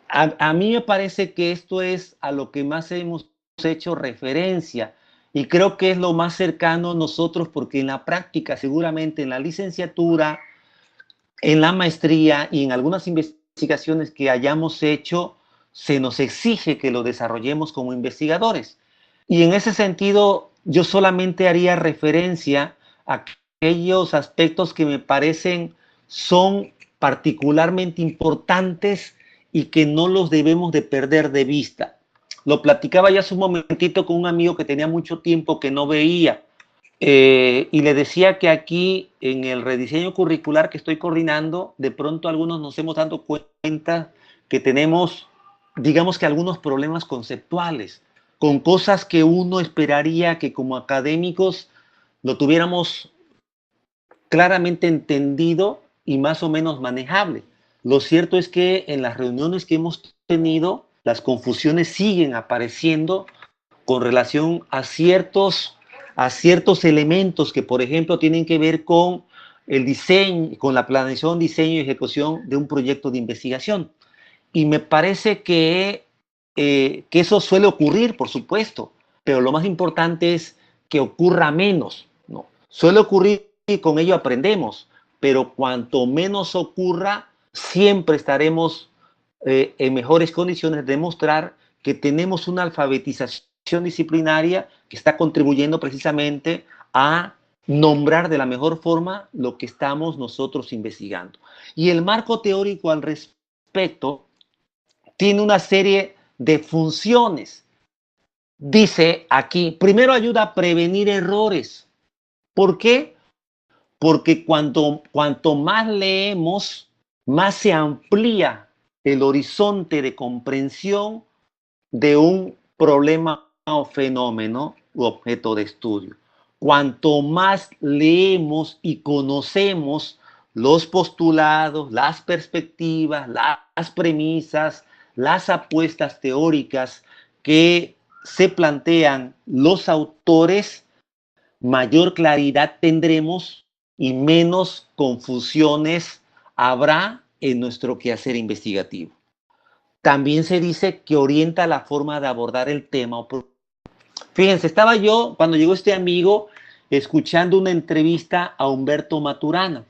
A mí me parece que esto es a lo que más hemos hecho referencia y creo que es lo más cercano a nosotros porque en la práctica, seguramente en la licenciatura, en la maestría y en algunas investigaciones que hayamos hecho, se nos exige que lo desarrollemos como investigadores. Y en ese sentido, yo solamente haría referencia a aquellos aspectos que me parecen son particularmente importantes y que no los debemos de perder de vista. Lo platicaba ya hace un momentito con un amigo que tenía mucho tiempo que no veía y le decía que aquí en el rediseño curricular que estoy coordinando, de pronto algunos nos hemos dado cuenta que tenemos, digamos que algunos problemas conceptuales con cosas que uno esperaría que como académicos lo tuviéramos claramente entendido y más o menos manejable. Lo cierto es que en las reuniones que hemos tenido, las confusiones siguen apareciendo con relación a ciertos elementos que, por ejemplo, tienen que ver con el diseño, con la planeación, diseño y ejecución de un proyecto de investigación. Y me parece que eso suele ocurrir, por supuesto, pero lo más importante es que ocurra menos, ¿no? Suele ocurrir y con ello aprendemos, pero cuanto menos ocurra, siempre estaremos en mejores condiciones de demostrar que tenemos una alfabetización disciplinaria que está contribuyendo precisamente a nombrar de la mejor forma lo que estamos nosotros investigando. Y el marco teórico al respecto tiene una serie de funciones. Dice aquí, primero ayuda a prevenir errores. ¿Por qué? Porque cuanto más leemos, más se amplía el horizonte de comprensión de un problema o fenómeno u objeto de estudio. Cuanto más leemos y conocemos los postulados, las perspectivas, las premisas, las apuestas teóricas que se plantean los autores, mayor claridad tendremos y menos confusiones habrá en nuestro quehacer investigativo. También se dice que orienta la forma de abordar el tema. Fíjense, estaba yo, cuando llegó este amigo, escuchando una entrevista a Humberto Maturana.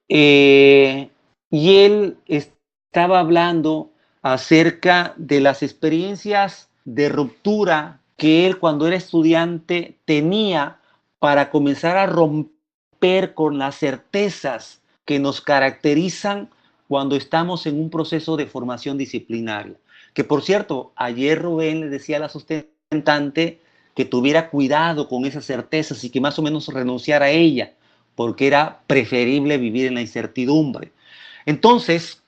Y él estaba hablando acerca de las experiencias de ruptura que él cuando era estudiante tenía para comenzar a romper con las certezas que nos caracterizan cuando estamos en un proceso de formación disciplinaria. Que por cierto, ayer Rubén le decía a la sustentante que tuviera cuidado con esas certezas y que más o menos renunciara a ella, porque era preferible vivir en la incertidumbre. Entonces,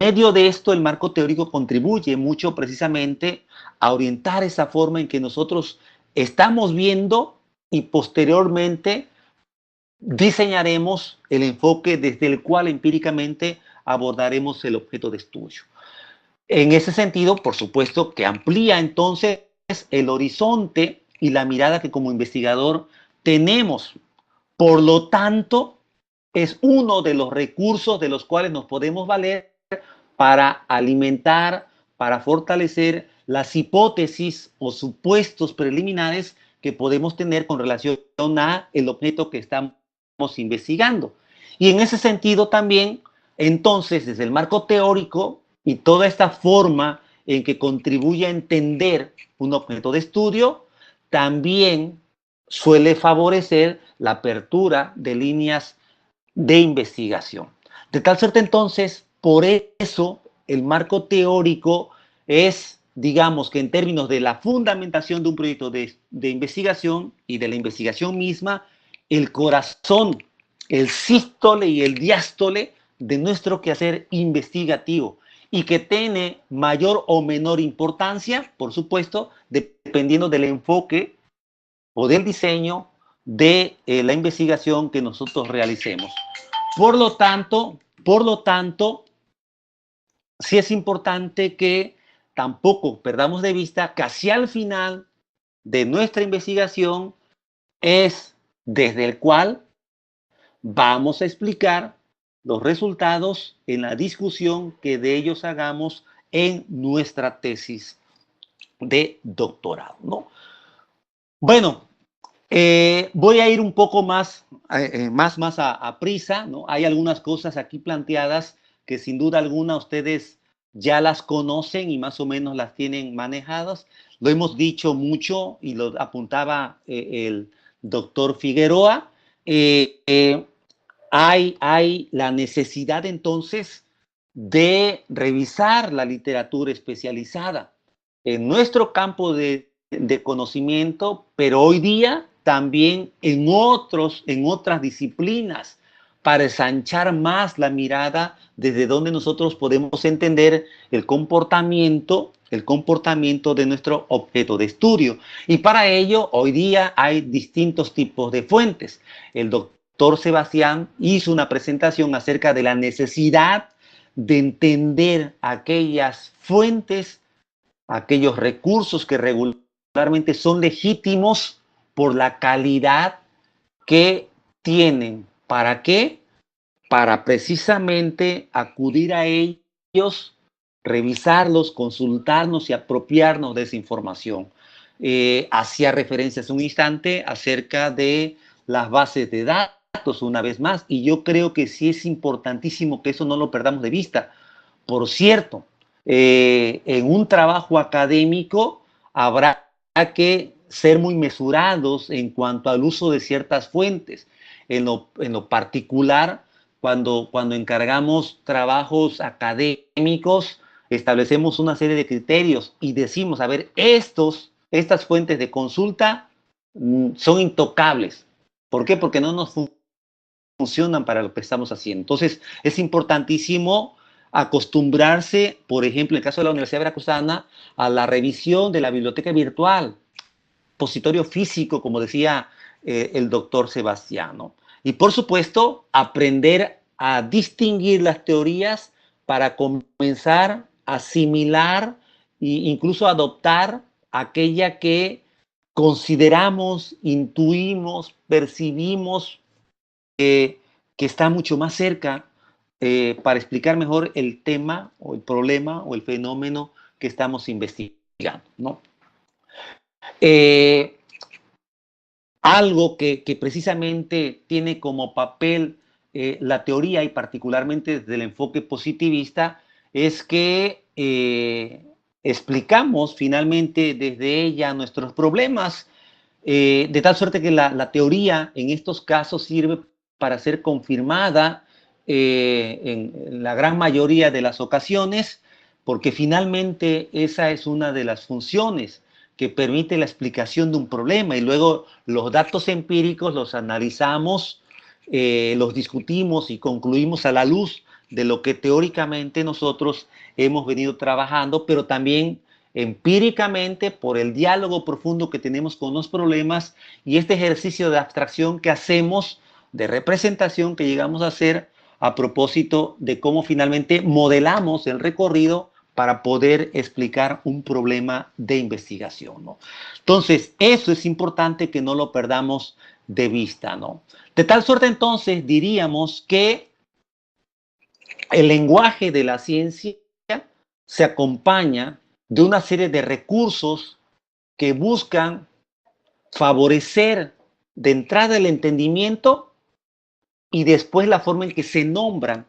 en medio de esto, el marco teórico contribuye mucho precisamente a orientar esa forma en que nosotros estamos viendo y posteriormente diseñaremos el enfoque desde el cual empíricamente abordaremos el objeto de estudio. En ese sentido, por supuesto, que amplía entonces el horizonte y la mirada que como investigador tenemos. Por lo tanto, es uno de los recursos de los cuales nos podemos valer para alimentar, para fortalecer las hipótesis o supuestos preliminares que podemos tener con relación a el objeto que estamos investigando. Y en ese sentido también, entonces, desde el marco teórico y toda esta forma en que contribuye a entender un objeto de estudio, también suele favorecer la apertura de líneas de investigación. De tal suerte, entonces, por eso el marco teórico es, digamos que en términos de la fundamentación de un proyecto de investigación y de la investigación misma, el corazón, el sístole y el diástole de nuestro quehacer investigativo, y que tiene mayor o menor importancia, por supuesto, dependiendo del enfoque o del diseño de la investigación que nosotros realicemos. Por lo tanto, sí es importante que tampoco perdamos de vista que hacia el final de nuestra investigación es desde el cual vamos a explicar los resultados en la discusión que de ellos hagamos en nuestra tesis de doctorado, ¿no? Bueno, voy a ir un poco más a prisa, ¿no? Hay algunas cosas aquí planteadas que sin duda alguna ustedes ya las conocen y más o menos las tienen manejadas. Lo hemos dicho mucho y lo apuntaba el doctor Figueroa. Hay la necesidad entonces de revisar la literatura especializada en nuestro campo de conocimiento, pero hoy día también en otras disciplinas, para ensanchar más la mirada desde donde nosotros podemos entender el comportamiento de nuestro objeto de estudio. Y para ello, hoy día hay distintos tipos de fuentes. El doctor Sebastián hizo una presentación acerca de la necesidad de entender aquellas fuentes, aquellos recursos que regularmente son legítimos por la calidad que tienen. ¿Para qué? Para precisamente acudir a ellos, revisarlos, consultarnos y apropiarnos de esa información. Hacía referencia hace un instante acerca de las bases de datos una vez más, y yo creo que sí es importantísimo que eso no lo perdamos de vista. Por cierto, en un trabajo académico habrá que ser muy mesurados en cuanto al uso de ciertas fuentes. En lo particular, cuando encargamos trabajos académicos, establecemos una serie de criterios y decimos, a ver, estas fuentes de consulta son intocables. ¿Por qué? Porque no nos funcionan para lo que estamos haciendo. Entonces, es importantísimo acostumbrarse, por ejemplo, en el caso de la Universidad Veracruzana, a la revisión de la biblioteca virtual, repositorio físico, como decía el doctor Sebastiano. Y, por supuesto, aprender a distinguir las teorías para comenzar a asimilar e incluso adoptar aquella que consideramos, intuimos, percibimos que está mucho más cerca para explicar mejor el tema o el problema o el fenómeno que estamos investigando, ¿no? Algo que precisamente tiene como papel la teoría y particularmente desde el enfoque positivista es que explicamos finalmente desde ella nuestros problemas, de tal suerte que la teoría en estos casos sirve para ser confirmada en la gran mayoría de las ocasiones, porque finalmente esa es una de las funciones que permite la explicación de un problema, y luego los datos empíricos los analizamos, los discutimos y concluimos a la luz de lo que teóricamente nosotros hemos venido trabajando, pero también empíricamente por el diálogo profundo que tenemos con los problemas y este ejercicio de abstracción que hacemos, de representación que llegamos a hacer a propósito de cómo finalmente modelamos el recorrido para poder explicar un problema de investigación, ¿no? Entonces, eso es importante que no lo perdamos de vista, ¿no? De tal suerte, entonces, diríamos que el lenguaje de la ciencia se acompaña de una serie de recursos que buscan favorecer de entrada el entendimiento y después la forma en que se nombran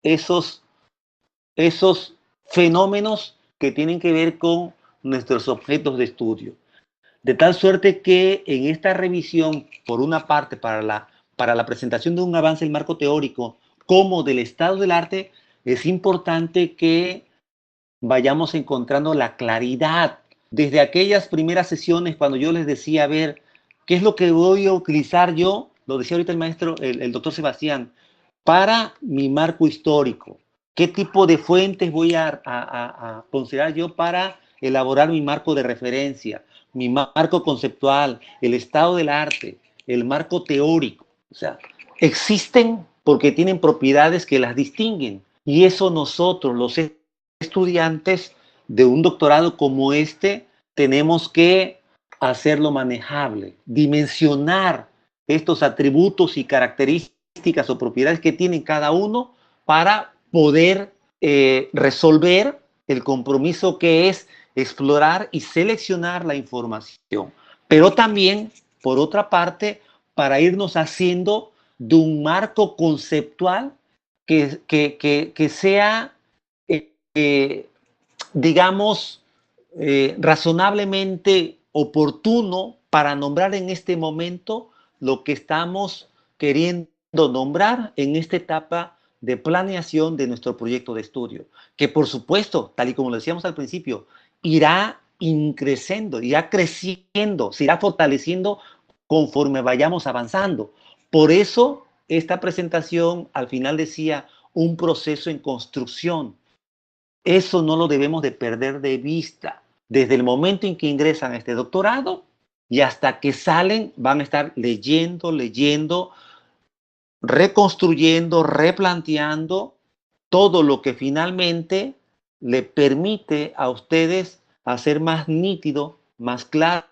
esos fenómenos que tienen que ver con nuestros objetos de estudio. De tal suerte que en esta revisión, por una parte, para la presentación de un avance del marco teórico como del estado del arte, es importante que vayamos encontrando la claridad. Desde aquellas primeras sesiones, cuando yo les decía, a ver, ¿qué es lo que voy a utilizar yo? Lo decía ahorita el maestro, el doctor Sebastián, para mi marco histórico. ¿Qué tipo de fuentes voy a considerar yo para elaborar mi marco de referencia, mi marco conceptual, el estado del arte, el marco teórico? O sea, existen porque tienen propiedades que las distinguen. Y eso nosotros, los estudiantes de un doctorado como este, tenemos que hacerlo manejable, dimensionar estos atributos y características o propiedades que tienen cada uno para poder resolver el compromiso que es explorar y seleccionar la información. Pero también, por otra parte, para irnos haciendo de un marco conceptual que sea, digamos, razonablemente oportuno para nombrar en este momento lo que estamos queriendo nombrar en esta etapa de planeación de nuestro proyecto de estudio, que por supuesto, tal y como lo decíamos al principio, irá increciendo, irá creciendo, se irá fortaleciendo conforme vayamos avanzando. Por eso, esta presentación al final decía un proceso en construcción. Eso no lo debemos de perder de vista. Desde el momento en que ingresan a este doctorado y hasta que salen, van a estar leyendo, reconstruyendo, replanteando todo lo que finalmente le permite a ustedes hacer más nítido, más claro,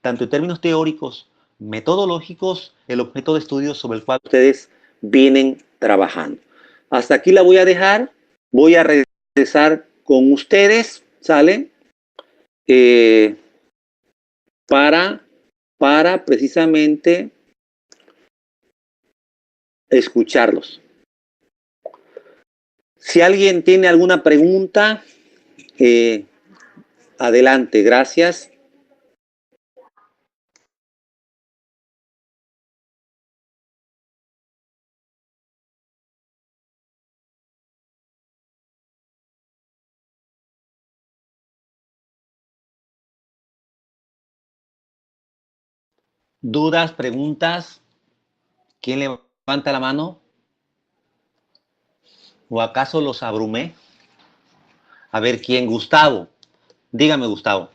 tanto en términos teóricos, metodológicos, el objeto de estudio sobre el cual ustedes vienen trabajando. Hasta aquí la voy a dejar. Voy a regresar con ustedes, ¿sale? Para precisamente escucharlos. Si alguien tiene alguna pregunta, adelante, gracias. ¿Dudas, preguntas? ¿Quién levanta la mano? ¿O acaso los abrumé? A ver, ¿quién? Gustavo. Dígame, Gustavo.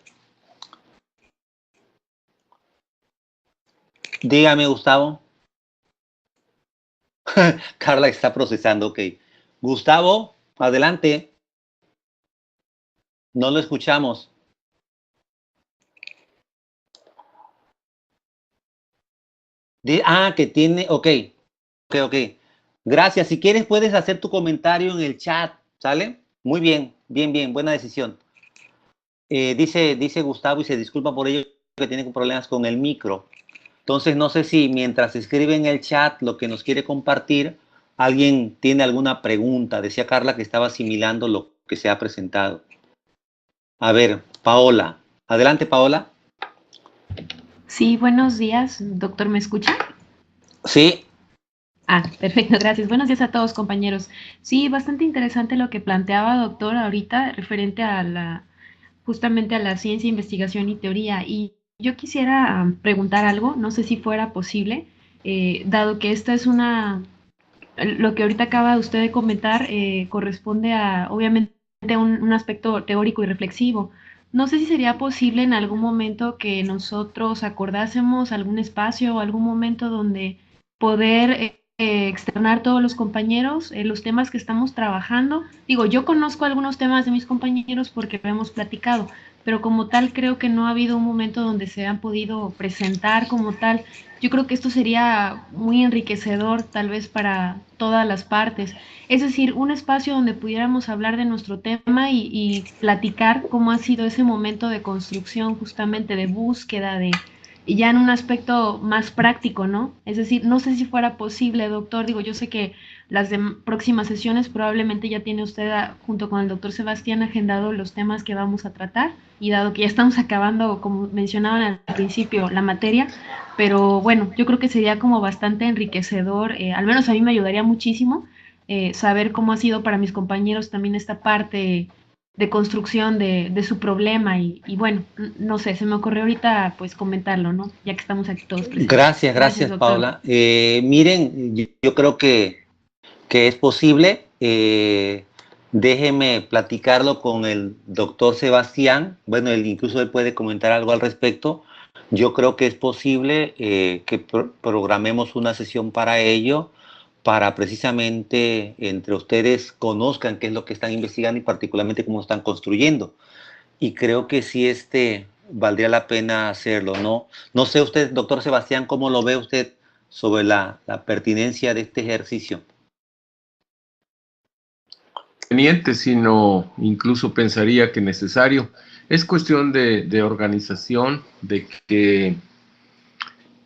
Dígame, Gustavo. Carla está procesando, ok. Gustavo, adelante. No lo escuchamos. Que tiene, ok. Gracias. Si quieres puedes hacer tu comentario en el chat, ¿sale? Muy bien, bien, buena decisión. Dice Gustavo y se disculpa por ello que tiene problemas con el micro. Entonces no sé si mientras escribe en el chat lo que nos quiere compartir, alguien tiene alguna pregunta. Decía Carla que estaba asimilando lo que se ha presentado. A ver, Paola. Adelante, Paola. Sí, buenos días, doctor, ¿me escucha? Sí. Perfecto, gracias. Buenos días a todos, compañeros. Sí, bastante interesante lo que planteaba, doctor, ahorita referente a justamente a la ciencia, investigación y teoría. Y yo quisiera preguntar algo, no sé si fuera posible, dado que esta es lo que ahorita acaba usted de comentar, corresponde a, obviamente, un aspecto teórico y reflexivo. No sé si sería posible en algún momento que nosotros acordásemos algún espacio o algún momento donde poder externar todos los compañeros los temas que estamos trabajando. Digo, yo conozco algunos temas de mis compañeros porque lo hemos platicado, pero como tal creo que no ha habido un momento donde se han podido presentar como tal. Yo creo que esto sería muy enriquecedor tal vez para todas las partes. Es decir, un espacio donde pudiéramos hablar de nuestro tema y platicar cómo ha sido ese momento de construcción, justamente de búsqueda, y ya en un aspecto más práctico, ¿no? Es decir, no sé si fuera posible, doctor, digo, yo sé que las próximas sesiones probablemente ya tiene usted junto con el doctor Sebastián agendado los temas que vamos a tratar, y dado que ya estamos acabando, como mencionaban al principio, la materia, pero bueno, yo creo que sería como bastante enriquecedor, al menos a mí me ayudaría muchísimo saber cómo ha sido para mis compañeros también esta parte de construcción de su problema y bueno, no sé, se me ocurrió ahorita pues comentarlo, ¿no? Ya que estamos aquí todos presentes. Gracias, Paola. Miren, yo creo que es posible. Déjeme platicarlo con el doctor Sebastián. Bueno, incluso él puede comentar algo al respecto. Yo creo que es posible que programemos una sesión para ello, para precisamente entre ustedes conozcan qué es lo que están investigando y particularmente cómo están construyendo. Y creo que sí valdría la pena hacerlo, ¿no? No sé usted, doctor Sebastián, ¿cómo lo ve usted sobre la pertinencia de este ejercicio? Sino incluso pensaría que necesario. Es cuestión de organización, de que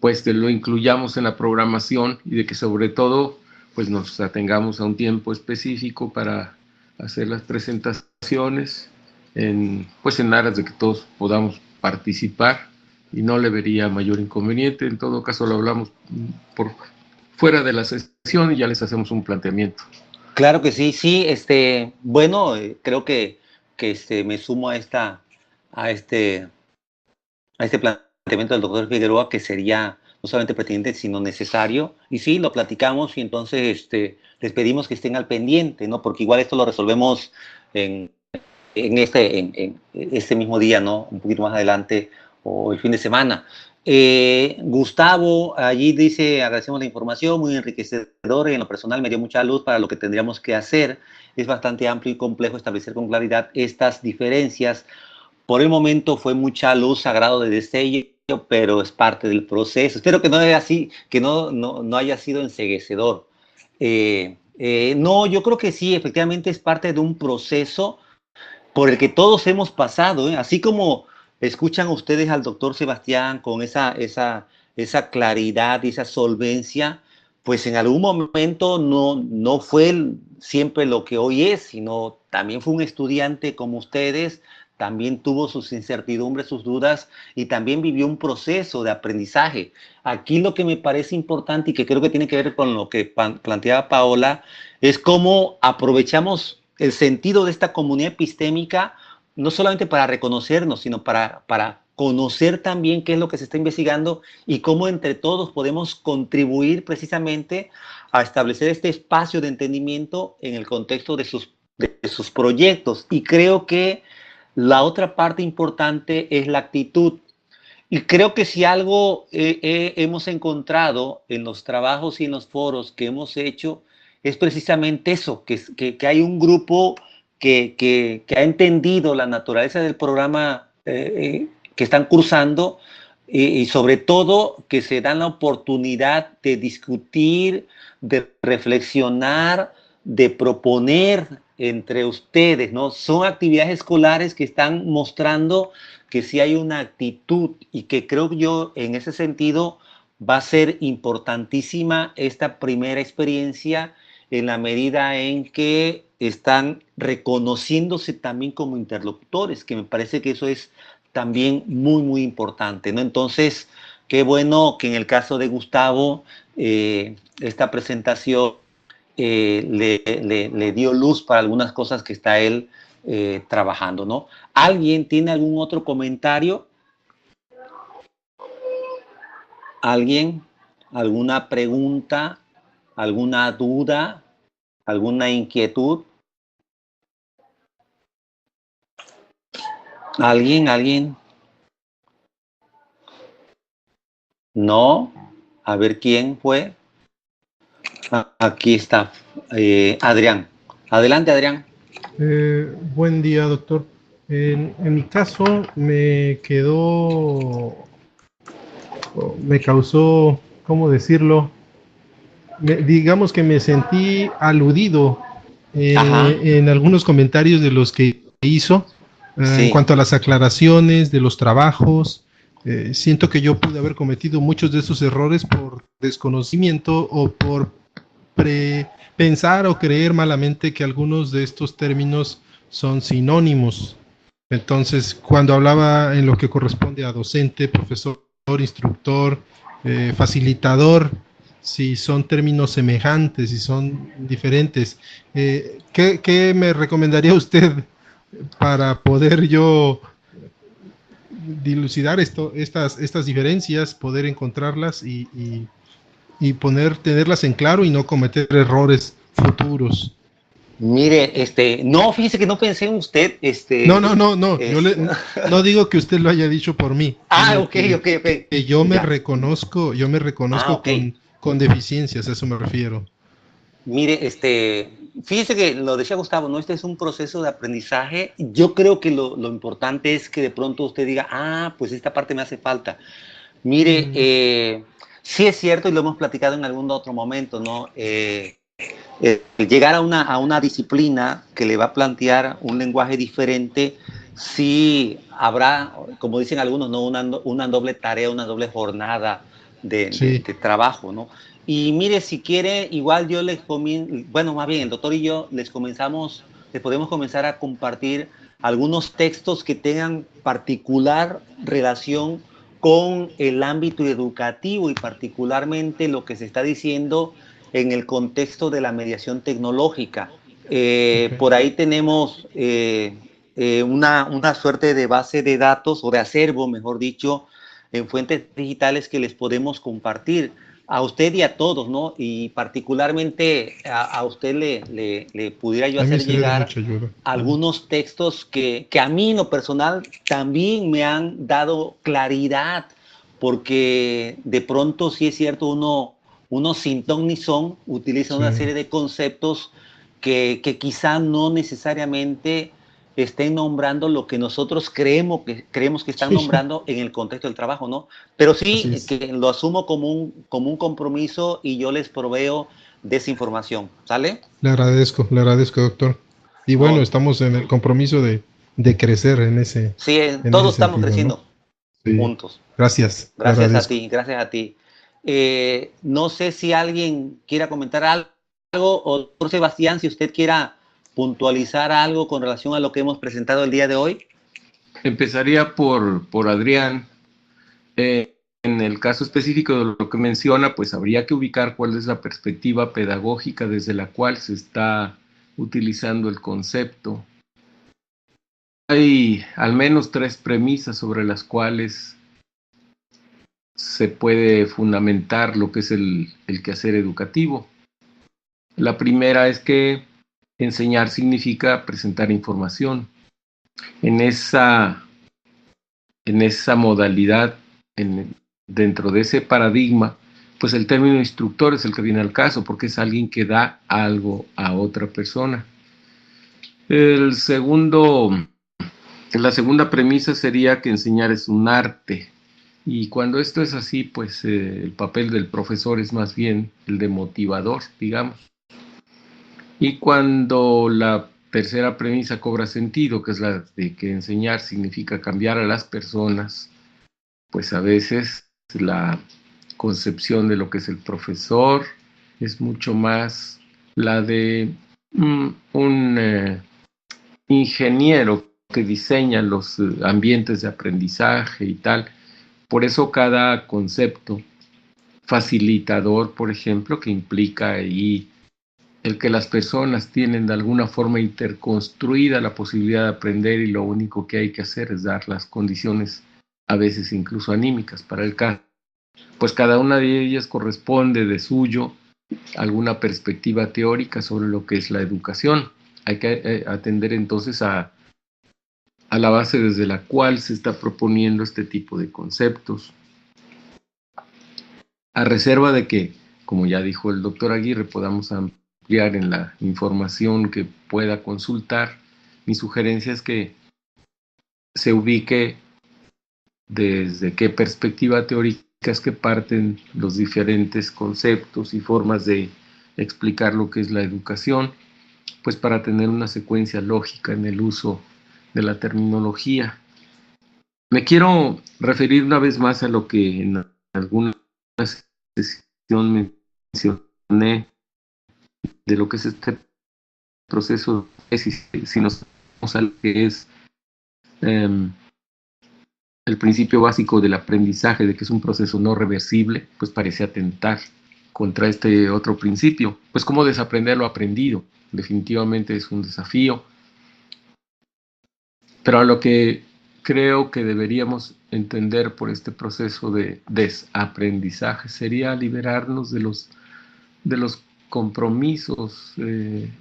pues lo incluyamos en la programación y de que sobre todo pues nos atengamos a un tiempo específico para hacer las presentaciones pues en aras de que todos podamos participar y no le vería mayor inconveniente. En todo caso lo hablamos por fuera de la sesión y ya les hacemos un planteamiento. Claro que sí, bueno, creo que me sumo a este planteamiento del doctor Figueroa, que sería no solamente pertinente, sino necesario. Y sí, lo platicamos y entonces les pedimos que estén al pendiente, ¿no? Porque igual esto lo resolvemos en este mismo día, ¿no? Un poquito más adelante o el fin de semana. Gustavo allí dice: agradecemos la información, muy enriquecedora y en lo personal me dio mucha luz para lo que tendríamos que hacer. Es bastante amplio y complejo establecer con claridad estas diferencias. Por el momento fue mucha luz, sagrado de destello, pero es parte del proceso. Espero que no haya, no haya sido enceguecedor. No, yo creo que sí, efectivamente es parte de un proceso por el que todos hemos pasado, ¿eh? Así como escuchan ustedes al doctor Sebastián con esa claridad y esa solvencia, pues en algún momento no fue siempre lo que hoy es, sino también fue un estudiante como ustedes, también tuvo sus incertidumbres, sus dudas y también vivió un proceso de aprendizaje. Aquí lo que me parece importante y que creo que tiene que ver con lo que planteaba Paola es cómo aprovechamos el sentido de esta comunidad epistémica no solamente para reconocernos, sino para conocer también qué es lo que se está investigando y cómo entre todos podemos contribuir precisamente a establecer este espacio de entendimiento en el contexto de sus proyectos. Y creo que la otra parte importante es la actitud. Y creo que si algo hemos encontrado en los trabajos y en los foros que hemos hecho, es precisamente eso, que hay un grupo que ha entendido la naturaleza del programa que están cursando y sobre todo que se dan la oportunidad de discutir, de reflexionar, de proponer entre ustedes, ¿no? Son actividades escolares que están mostrando que sí hay una actitud y que creo yo en ese sentido va a ser importantísima esta primera experiencia en la medida en que están reconociéndose también como interlocutores, que me parece que eso es también muy, muy importante, ¿no? Entonces, qué bueno que en el caso de Gustavo, esta presentación le dio luz para algunas cosas que está él trabajando, ¿no? ¿Alguien tiene algún otro comentario? ¿Alguien? ¿Alguna pregunta? ¿Alguna duda? ¿Alguna inquietud? ¿Alguien? ¿Alguien? ¿No? A ver quién fue. Aquí está. Adrián. Adelante, Adrián. Buen día, doctor. En mi caso me causó, ¿cómo decirlo? Digamos que me sentí aludido en algunos comentarios de los que hizo Sí. en cuanto a las aclaraciones de los trabajos. Siento que yo pude haber cometido muchos de esos errores por desconocimiento o por pensar o creer malamente que algunos de estos términos son sinónimos. Entonces, cuando hablaba en lo que corresponde a docente, profesor, instructor, facilitador, si son términos semejantes, si son diferentes, ¿qué me recomendaría usted para poder yo dilucidar estas diferencias, poder encontrarlas y tenerlas en claro y no cometer errores futuros? Mire, no, fíjese que no pensé en usted, No, yo no digo que usted lo haya dicho por mí. Ok. Que yo me reconozco ok. con deficiencias, a eso me refiero. Mire, fíjese que lo decía Gustavo, ¿no? Este es un proceso de aprendizaje. Yo creo que lo importante es que de pronto usted diga, pues esta parte me hace falta. Mire, sí es cierto, y lo hemos platicado en algún otro momento, ¿no? Llegar a una disciplina que le va a plantear un lenguaje diferente, sí habrá, como dicen algunos, ¿no? Una doble tarea, una doble jornada de trabajo, ¿no? Y mire, si quiere, igual yo más bien el doctor y yo les podemos comenzar a compartir algunos textos que tengan particular relación con el ámbito educativo y particularmente lo que se está diciendo en el contexto de la mediación tecnológica. Por ahí tenemos una suerte de base de datos o de acervo, mejor dicho, en fuentes digitales que les podemos compartir a usted y a todos, ¿no? Y particularmente a usted le pudiera yo hacer llegar algunos textos que a mí en lo personal también me han dado claridad, porque de pronto sí es cierto, uno sin ton ni son utiliza una serie de conceptos que quizá no necesariamente estén nombrando lo que nosotros creemos que están nombrando en el contexto del trabajo, ¿no? Pero sí que lo asumo como un compromiso y yo les proveo de esa información, ¿sale? Le agradezco, doctor. Y bueno, estamos en el compromiso de crecer en ese. Sí, todos estamos creciendo juntos. Gracias. Gracias a ti. No sé si alguien quiera comentar algo, o doctor Sebastián, si usted quiera puntualizar algo con relación a lo que hemos presentado el día de hoy. Empezaría por Adrián. En el caso específico de lo que menciona, pues habría que ubicar cuál es la perspectiva pedagógica desde la cual se está utilizando el concepto. Hay al menos 3 premisas sobre las cuales se puede fundamentar lo que es el quehacer educativo. La primera es que enseñar significa presentar información. En esa modalidad, dentro de ese paradigma, pues el término instructor es el que viene al caso, porque es alguien que da algo a otra persona. La segunda premisa sería que enseñar es un arte. Y cuando esto es así, pues el papel del profesor es más bien el de motivador, digamos. Y cuando la tercera premisa cobra sentido, que es la de que enseñar significa cambiar a las personas, pues a veces la concepción de lo que es el profesor es mucho más la de un ingeniero que diseña los ambientes de aprendizaje y tal. Por eso cada concepto facilitador, por ejemplo, que implica ahí el que las personas tienen de alguna forma interconstruida la posibilidad de aprender y lo único que hay que hacer es dar las condiciones, a veces incluso anímicas, para el caso. Pues cada una de ellas corresponde de suyo a alguna perspectiva teórica sobre lo que es la educación. Hay que atender entonces a la base desde la cual se está proponiendo este tipo de conceptos. A reserva de que, como ya dijo el doctor Aguirre, podamos ampliar en la información que pueda consultar, mi sugerencia es que se ubique desde qué perspectiva teórica es que parten los diferentes conceptos y formas de explicar lo que es la educación, pues para tener una secuencia lógica en el uso de la terminología. Me quiero referir una vez más a lo que en alguna sesión mencioné de lo que es este proceso, si nos vamos a lo que es el principio básico del aprendizaje, de que es un proceso no reversible, pues parece atentar contra este otro principio. Pues cómo desaprender lo aprendido, definitivamente es un desafío. Pero a lo que creo que deberíamos entender por este proceso de desaprendizaje sería liberarnos de los compromisos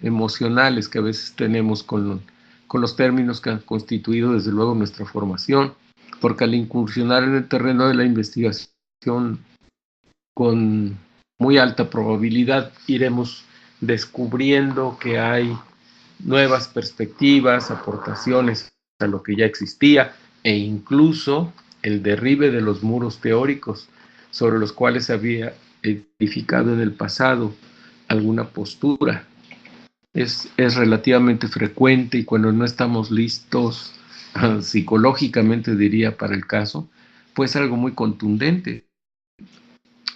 emocionales que a veces tenemos con los términos que han constituido desde luego nuestra formación, porque al incursionar en el terreno de la investigación con muy alta probabilidad iremos descubriendo que hay nuevas perspectivas, aportaciones a lo que ya existía e incluso el derribe de los muros teóricos sobre los cuales se había edificado en el pasado alguna postura. Es relativamente frecuente y cuando no estamos listos psicológicamente, diría, para el caso, pues algo muy contundente.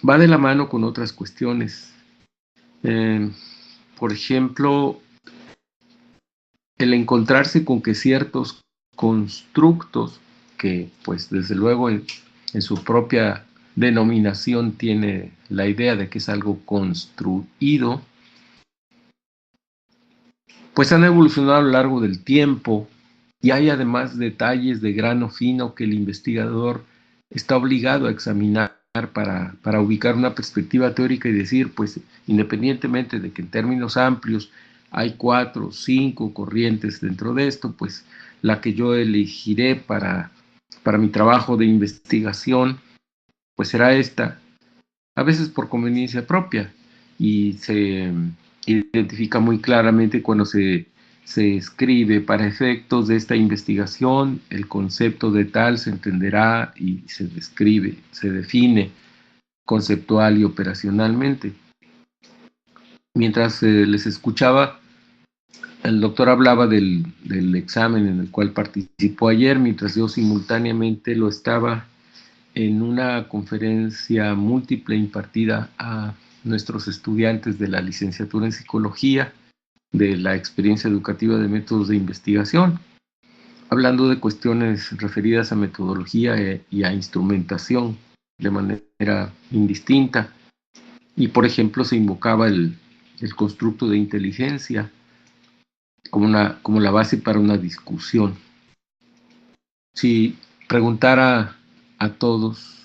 Va de la mano con otras cuestiones. Por ejemplo, el encontrarse con que ciertos constructos, que pues desde luego en su propia denominación tiene la idea de que es algo construido, pues han evolucionado a lo largo del tiempo y hay además detalles de grano fino que el investigador está obligado a examinar para ubicar una perspectiva teórica y decir, pues independientemente de que en términos amplios hay 4 o 5 corrientes dentro de esto, pues la que yo elegiré para mi trabajo de investigación, pues será esta, a veces por conveniencia propia, y se identifica muy claramente cuando se escribe para efectos de esta investigación, el concepto de tal se entenderá y se describe, se define conceptual y operacionalmente. Mientras les escuchaba, el doctor hablaba del examen en el cual participó ayer, mientras yo simultáneamente lo estaba en una conferencia múltiple impartida a nuestros estudiantes de la licenciatura en psicología de la experiencia educativa de métodos de investigación, hablando de cuestiones referidas a metodología y a instrumentación de manera indistinta. Y, por ejemplo, se invocaba el constructo de inteligencia como la base para una discusión. Si preguntara a todos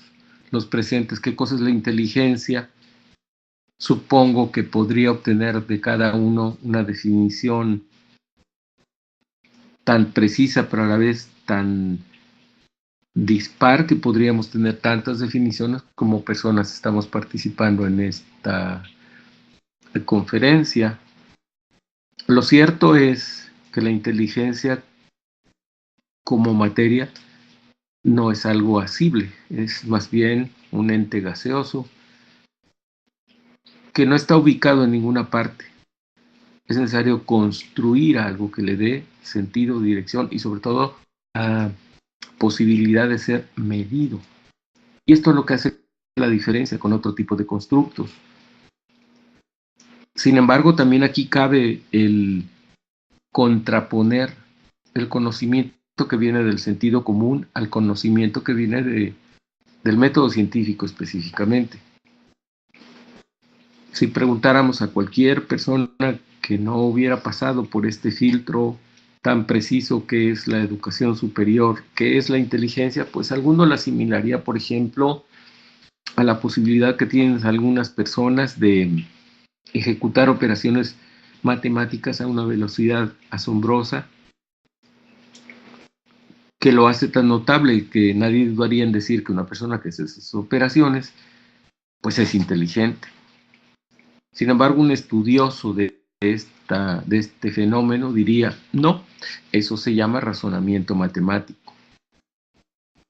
los presentes qué cosa es la inteligencia, supongo que podría obtener de cada uno una definición tan precisa, pero a la vez tan dispar, que podríamos tener tantas definiciones como personas estamos participando en esta conferencia. Lo cierto es que la inteligencia como materia no es algo asible, es más bien un ente gaseoso que no está ubicado en ninguna parte. Es necesario construir algo que le dé sentido, dirección y sobre todo posibilidad de ser medido. Y esto es lo que hace la diferencia con otro tipo de constructos. Sin embargo, también aquí cabe el contraponer el conocimiento que viene del sentido común al conocimiento que viene del método científico específicamente. Si preguntáramos a cualquier persona que no hubiera pasado por este filtro tan preciso que es la educación superior, que es la inteligencia, pues alguno la asimilaría, por ejemplo, a la posibilidad que tienen algunas personas de ejecutar operaciones matemáticas a una velocidad asombrosa, que lo hace tan notable que nadie dudaría en decir que una persona que hace esas operaciones, pues es inteligente. Sin embargo, un estudioso de este fenómeno diría, no, eso se llama razonamiento matemático.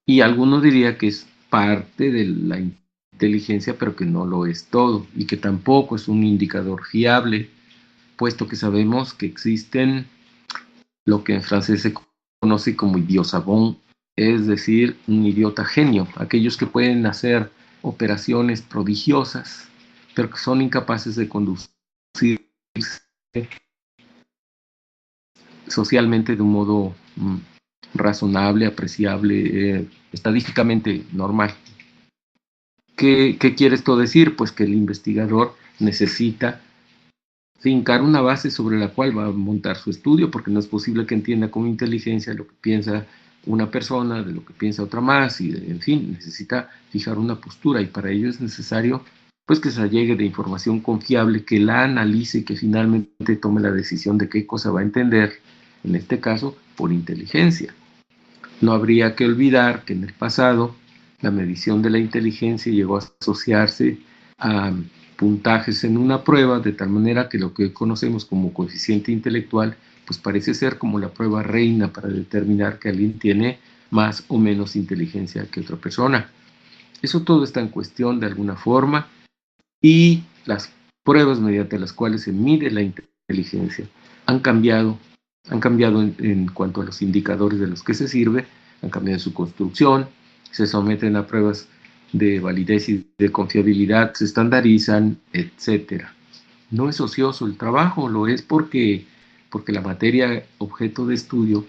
Y alguno diría que es parte de la inteligencia, pero que no lo es todo, y que tampoco es un indicador fiable, puesto que sabemos que existen lo que en francés se conoce como idiot savant, es decir, un idiota genio, aquellos que pueden hacer operaciones prodigiosas, pero que son incapaces de conducirse socialmente de un modo razonable, apreciable, estadísticamente normal. ¿Qué quiere esto decir? Pues que el investigador necesita fincar una base sobre la cual va a montar su estudio, porque no es posible que entienda con inteligencia lo que piensa una persona, de lo que piensa otra más, y en fin, necesita fijar una postura, y para ello es necesario pues que se allegue de información confiable, que la analice y que finalmente tome la decisión de qué cosa va a entender, en este caso, por inteligencia. No habría que olvidar que en el pasado la medición de la inteligencia llegó a asociarse a puntajes en una prueba, de tal manera que lo que conocemos como coeficiente intelectual, pues parece ser como la prueba reina para determinar que alguien tiene más o menos inteligencia que otra persona. Eso todo está en cuestión de alguna forma, y las pruebas mediante las cuales se mide la inteligencia han cambiado en cuanto a los indicadores de los que se sirve, han cambiado su construcción, se someten a pruebas de validez y de confiabilidad, se estandarizan, etc. No es ocioso el trabajo, lo es porque la materia objeto de estudio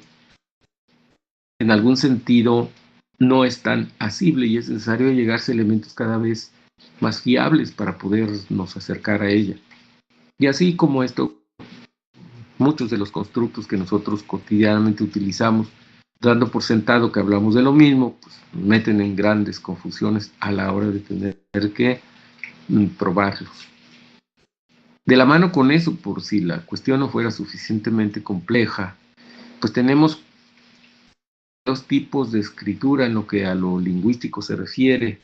en algún sentido no es tan asible y es necesario llegarse a elementos cada vez más fiables para podernos acercar a ella. Y así como esto, muchos de los constructos que nosotros cotidianamente utilizamos, dando por sentado que hablamos de lo mismo, pues meten en grandes confusiones a la hora de tener que probarlos. De la mano con eso, por si la cuestión no fuera suficientemente compleja, pues tenemos dos tipos de escritura en lo que a lo lingüístico se refiere.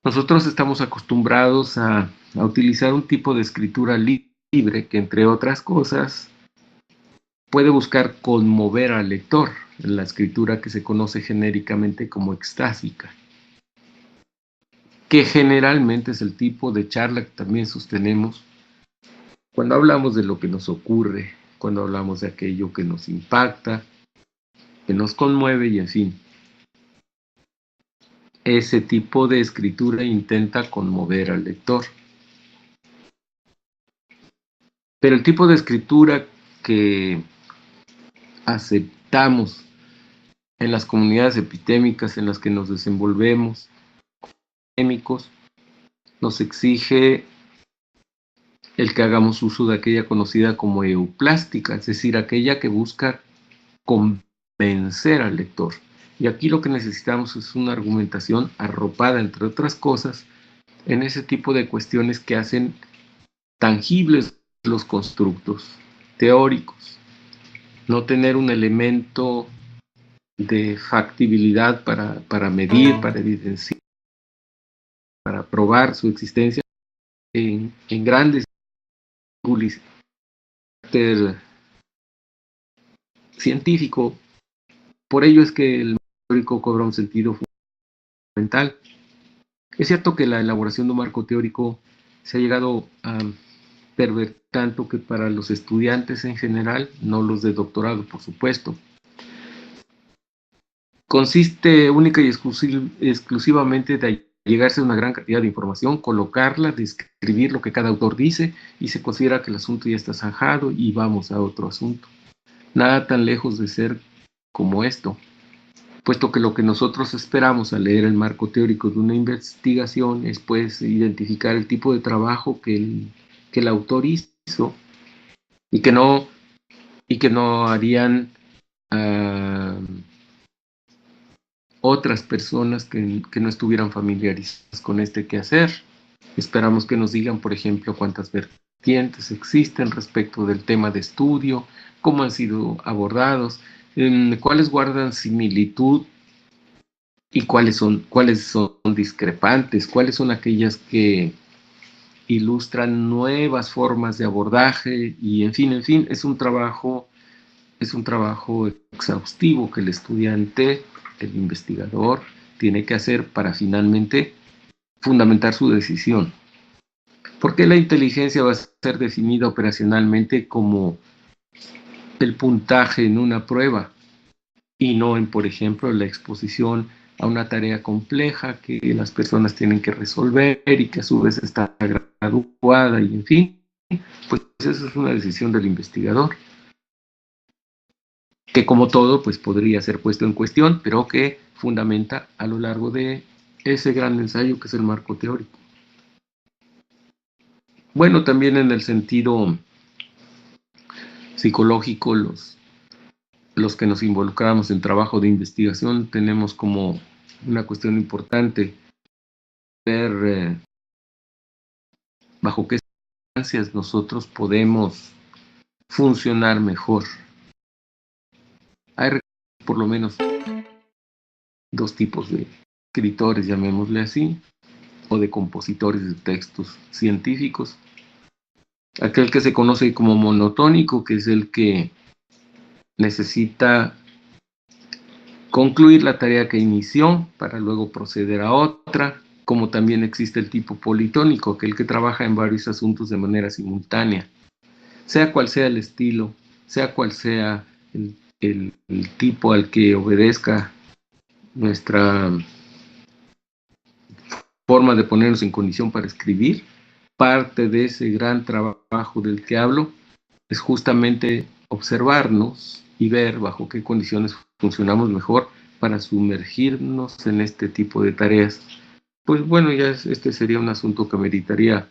Nosotros estamos acostumbrados a utilizar un tipo de escritura libre que, entre otras cosas, puede buscar conmover al lector, en la escritura que se conoce genéricamente como extásica, que generalmente es el tipo de charla que también sostenemos cuando hablamos de lo que nos ocurre, cuando hablamos de aquello que nos impacta, que nos conmueve y en fin. ese tipo de escritura intenta conmover al lector. Pero el tipo de escritura que aceptamos en las comunidades epistémicas en las que nos desenvolvemos, nos exige el que hagamos uso de aquella conocida como euplástica, es decir, aquella que busca convencer al lector. Y aquí lo que necesitamos es una argumentación arropada, entre otras cosas, en ese tipo de cuestiones que hacen tangibles los constructos teóricos. No tener un elemento de factibilidad para medir, para evidenciar, para probar su existencia en grandes carácter científico. Por ello es que el teórico cobra un sentido fundamental. Es cierto que la elaboración de un marco teórico se ha llegado a pervertir tanto que para los estudiantes en general, no los de doctorado, por supuesto, consiste única y exclusivamente de llegarse a una gran cantidad de información, colocarla, describir lo que cada autor dice y se considera que el asunto ya está zanjado y vamos a otro asunto. Nada tan lejos de ser como esto, puesto que lo que nosotros esperamos al leer el marco teórico de una investigación es pues identificar el tipo de trabajo que el autor hizo y que no harían otras personas que no estuvieran familiarizadas con este quehacer. Esperamos que nos digan, por ejemplo, cuántas vertientes existen respecto del tema de estudio, cómo han sido abordados, cuáles guardan similitud y cuáles son discrepantes, cuáles son aquellas que ilustran nuevas formas de abordaje y en fin, es un trabajo exhaustivo que el estudiante, el investigador, tiene que hacer para finalmente fundamentar su decisión. ¿Por qué la inteligencia va a ser definida operacionalmente como el puntaje en una prueba y no en, por ejemplo, la exposición a una tarea compleja que las personas tienen que resolver y que a su vez está graduada y en fin? Pues esa es una decisión del investigador, que como todo pues podría ser puesto en cuestión, pero que fundamenta a lo largo de ese gran ensayo que es el marco teórico. Bueno, también en el sentido psicológico, los que nos involucramos en trabajo de investigación tenemos como una cuestión importante ver bajo qué circunstancias nosotros podemos funcionar mejor. Hay por lo menos dos tipos de escritores, llamémosle así, o de compositores de textos científicos. Aquel que se conoce como monotónico, que es el que necesita concluir la tarea que inició para luego proceder a otra, como también existe el tipo politónico, aquel que trabaja en varios asuntos de manera simultánea. Sea cual sea el estilo, sea cual sea el tipo al que obedezca nuestra forma de ponernos en condición para escribir, parte de ese gran trabajo del que hablo es justamente observarnos y ver bajo qué condiciones funcionamos mejor para sumergirnos en este tipo de tareas. Pues bueno, ya este sería un asunto que meritaría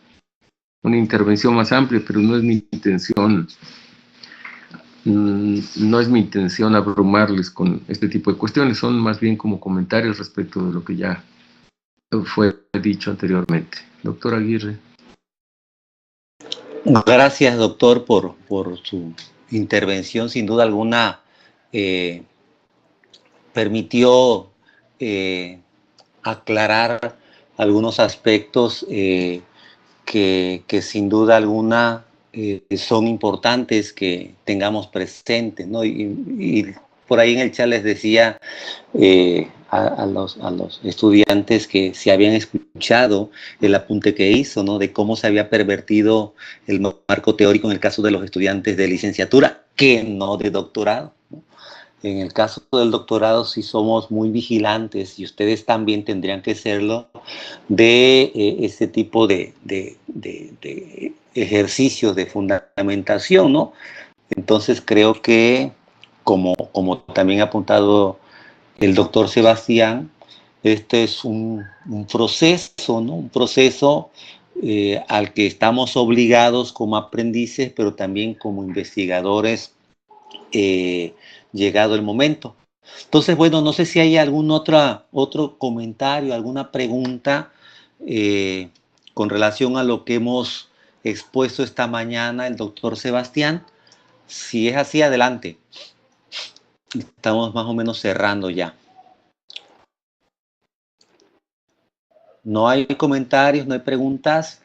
una intervención más amplia, pero no es mi intención abrumarles con este tipo de cuestiones, son más bien como comentarios respecto de lo que ya fue dicho anteriormente. Doctor Aguirre. Gracias, doctor, por su intervención. Sin duda alguna permitió aclarar algunos aspectos que sin duda alguna son importantes que tengamos presentes, ¿no? Y por ahí en el chat les decía a los estudiantes que se habían escuchado el apunte que hizo, ¿no? De cómo se había pervertido el marco teórico en el caso de los estudiantes de licenciatura, que no de doctorado, ¿no? En el caso del doctorado sí somos muy vigilantes y ustedes también tendrían que serlo de ese tipo de ejercicios de fundamentación, ¿no? Entonces creo que, como también ha apuntado el doctor Sebastián, este es un proceso, ¿no? Un proceso al que estamos obligados como aprendices, pero también como investigadores, llegado el momento. Entonces, bueno, no sé si hay algún otro comentario, alguna pregunta con relación a lo que hemos expuesto esta mañana el doctor Sebastián. Si es así, adelante. Estamos más o menos cerrando ya. No hay comentarios, no hay preguntas.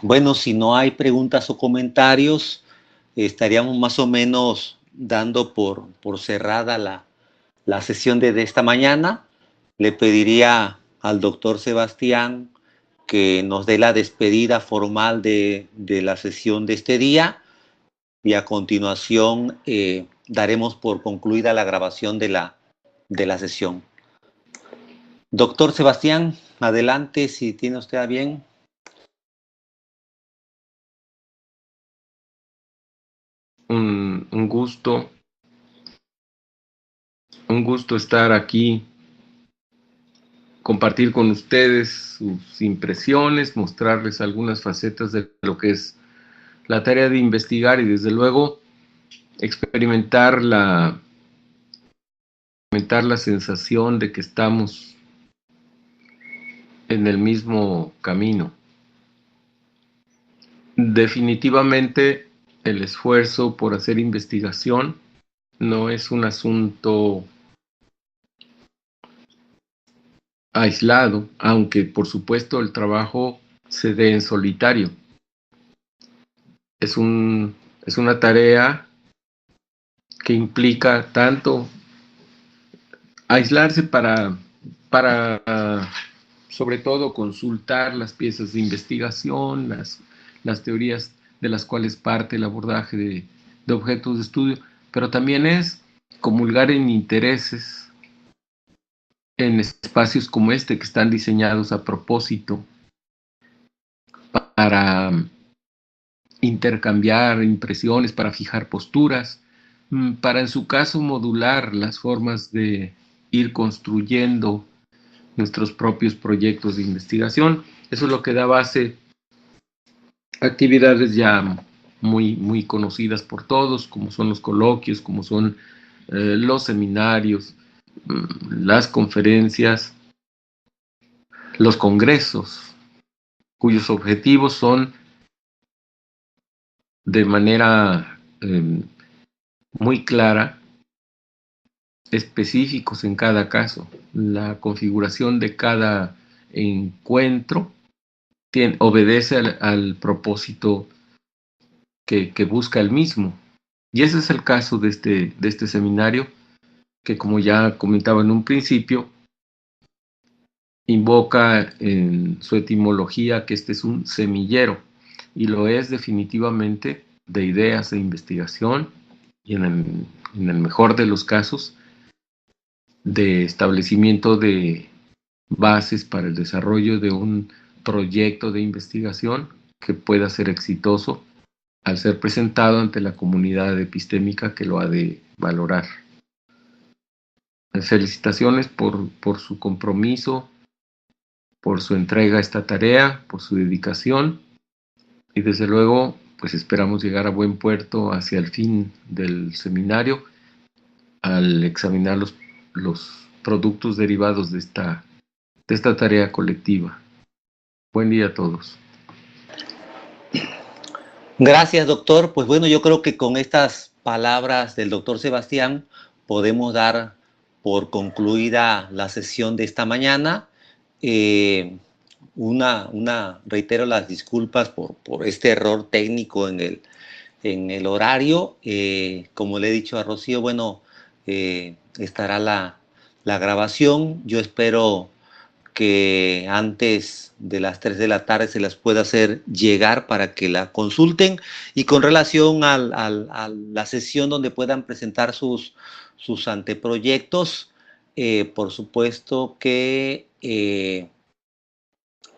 Bueno, si no hay preguntas o comentarios, estaríamos más o menos dando por cerrada la sesión de esta mañana. Le pediría al doctor Sebastián que nos dé la despedida formal de la sesión de este día y a continuación daremos por concluida la grabación de la sesión. Doctor Sebastián, adelante, si tiene usted a bien. Un gusto estar aquí, compartir con ustedes sus impresiones, mostrarles algunas facetas de lo que es la tarea de investigar y desde luego experimentar la sensación de que estamos en el mismo camino. Definitivamente el esfuerzo por hacer investigación no es un asunto aislado, aunque por supuesto el trabajo se dé en solitario. Es una tarea que implica tanto aislarse para sobre todo consultar las piezas de investigación, las teorías de las cuales parte el abordaje de objetos de estudio, pero también es comulgar en intereses en espacios como este que están diseñados a propósito para intercambiar impresiones, para fijar posturas, para en su caso modular las formas de ir construyendo nuestros propios proyectos de investigación. Eso es lo que da base a actividades ya muy conocidas por todos, como son los coloquios, como son los seminarios, las conferencias, los congresos, cuyos objetivos son de manera muy clara, específicos en cada caso. La configuración de cada encuentro obedece al propósito que busca el mismo. Y ese es el caso de este seminario, que como ya comentaba en un principio, invoca en su etimología que este es un semillero, y lo es definitivamente de ideas de investigación, y en el mejor de los casos, de establecimiento de bases para el desarrollo de un proyecto de investigación que pueda ser exitoso al ser presentado ante la comunidad epistémica que lo ha de valorar. Felicitaciones por su compromiso, por su entrega a esta tarea, por su dedicación, y desde luego pues esperamos llegar a buen puerto hacia el fin del seminario al examinar los productos derivados de esta tarea colectiva. Buen día a todos. Gracias, doctor. Pues bueno, yo creo que con estas palabras del doctor Sebastián podemos dar por concluida la sesión de esta mañana. Reitero las disculpas por este error técnico en el horario. Como le he dicho a Rocío, bueno, estará la grabación. Yo espero que antes de las 3 de la tarde se las pueda hacer llegar para que la consulten. Y con relación a la sesión donde puedan presentar sus anteproyectos, por supuesto que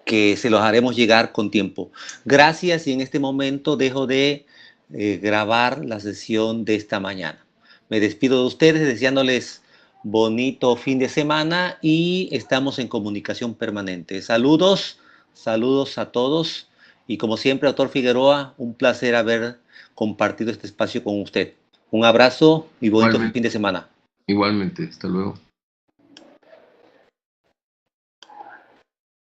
se los haremos llegar con tiempo. Gracias, y en este momento dejo de grabar la sesión de esta mañana. Me despido de ustedes deseándoles bonito fin de semana y estamos en comunicación permanente. Saludos, saludos a todos, y como siempre, doctor Figueroa, un placer haber compartido este espacio con usted. Un abrazo y bonito fin de semana. Igualmente, hasta luego.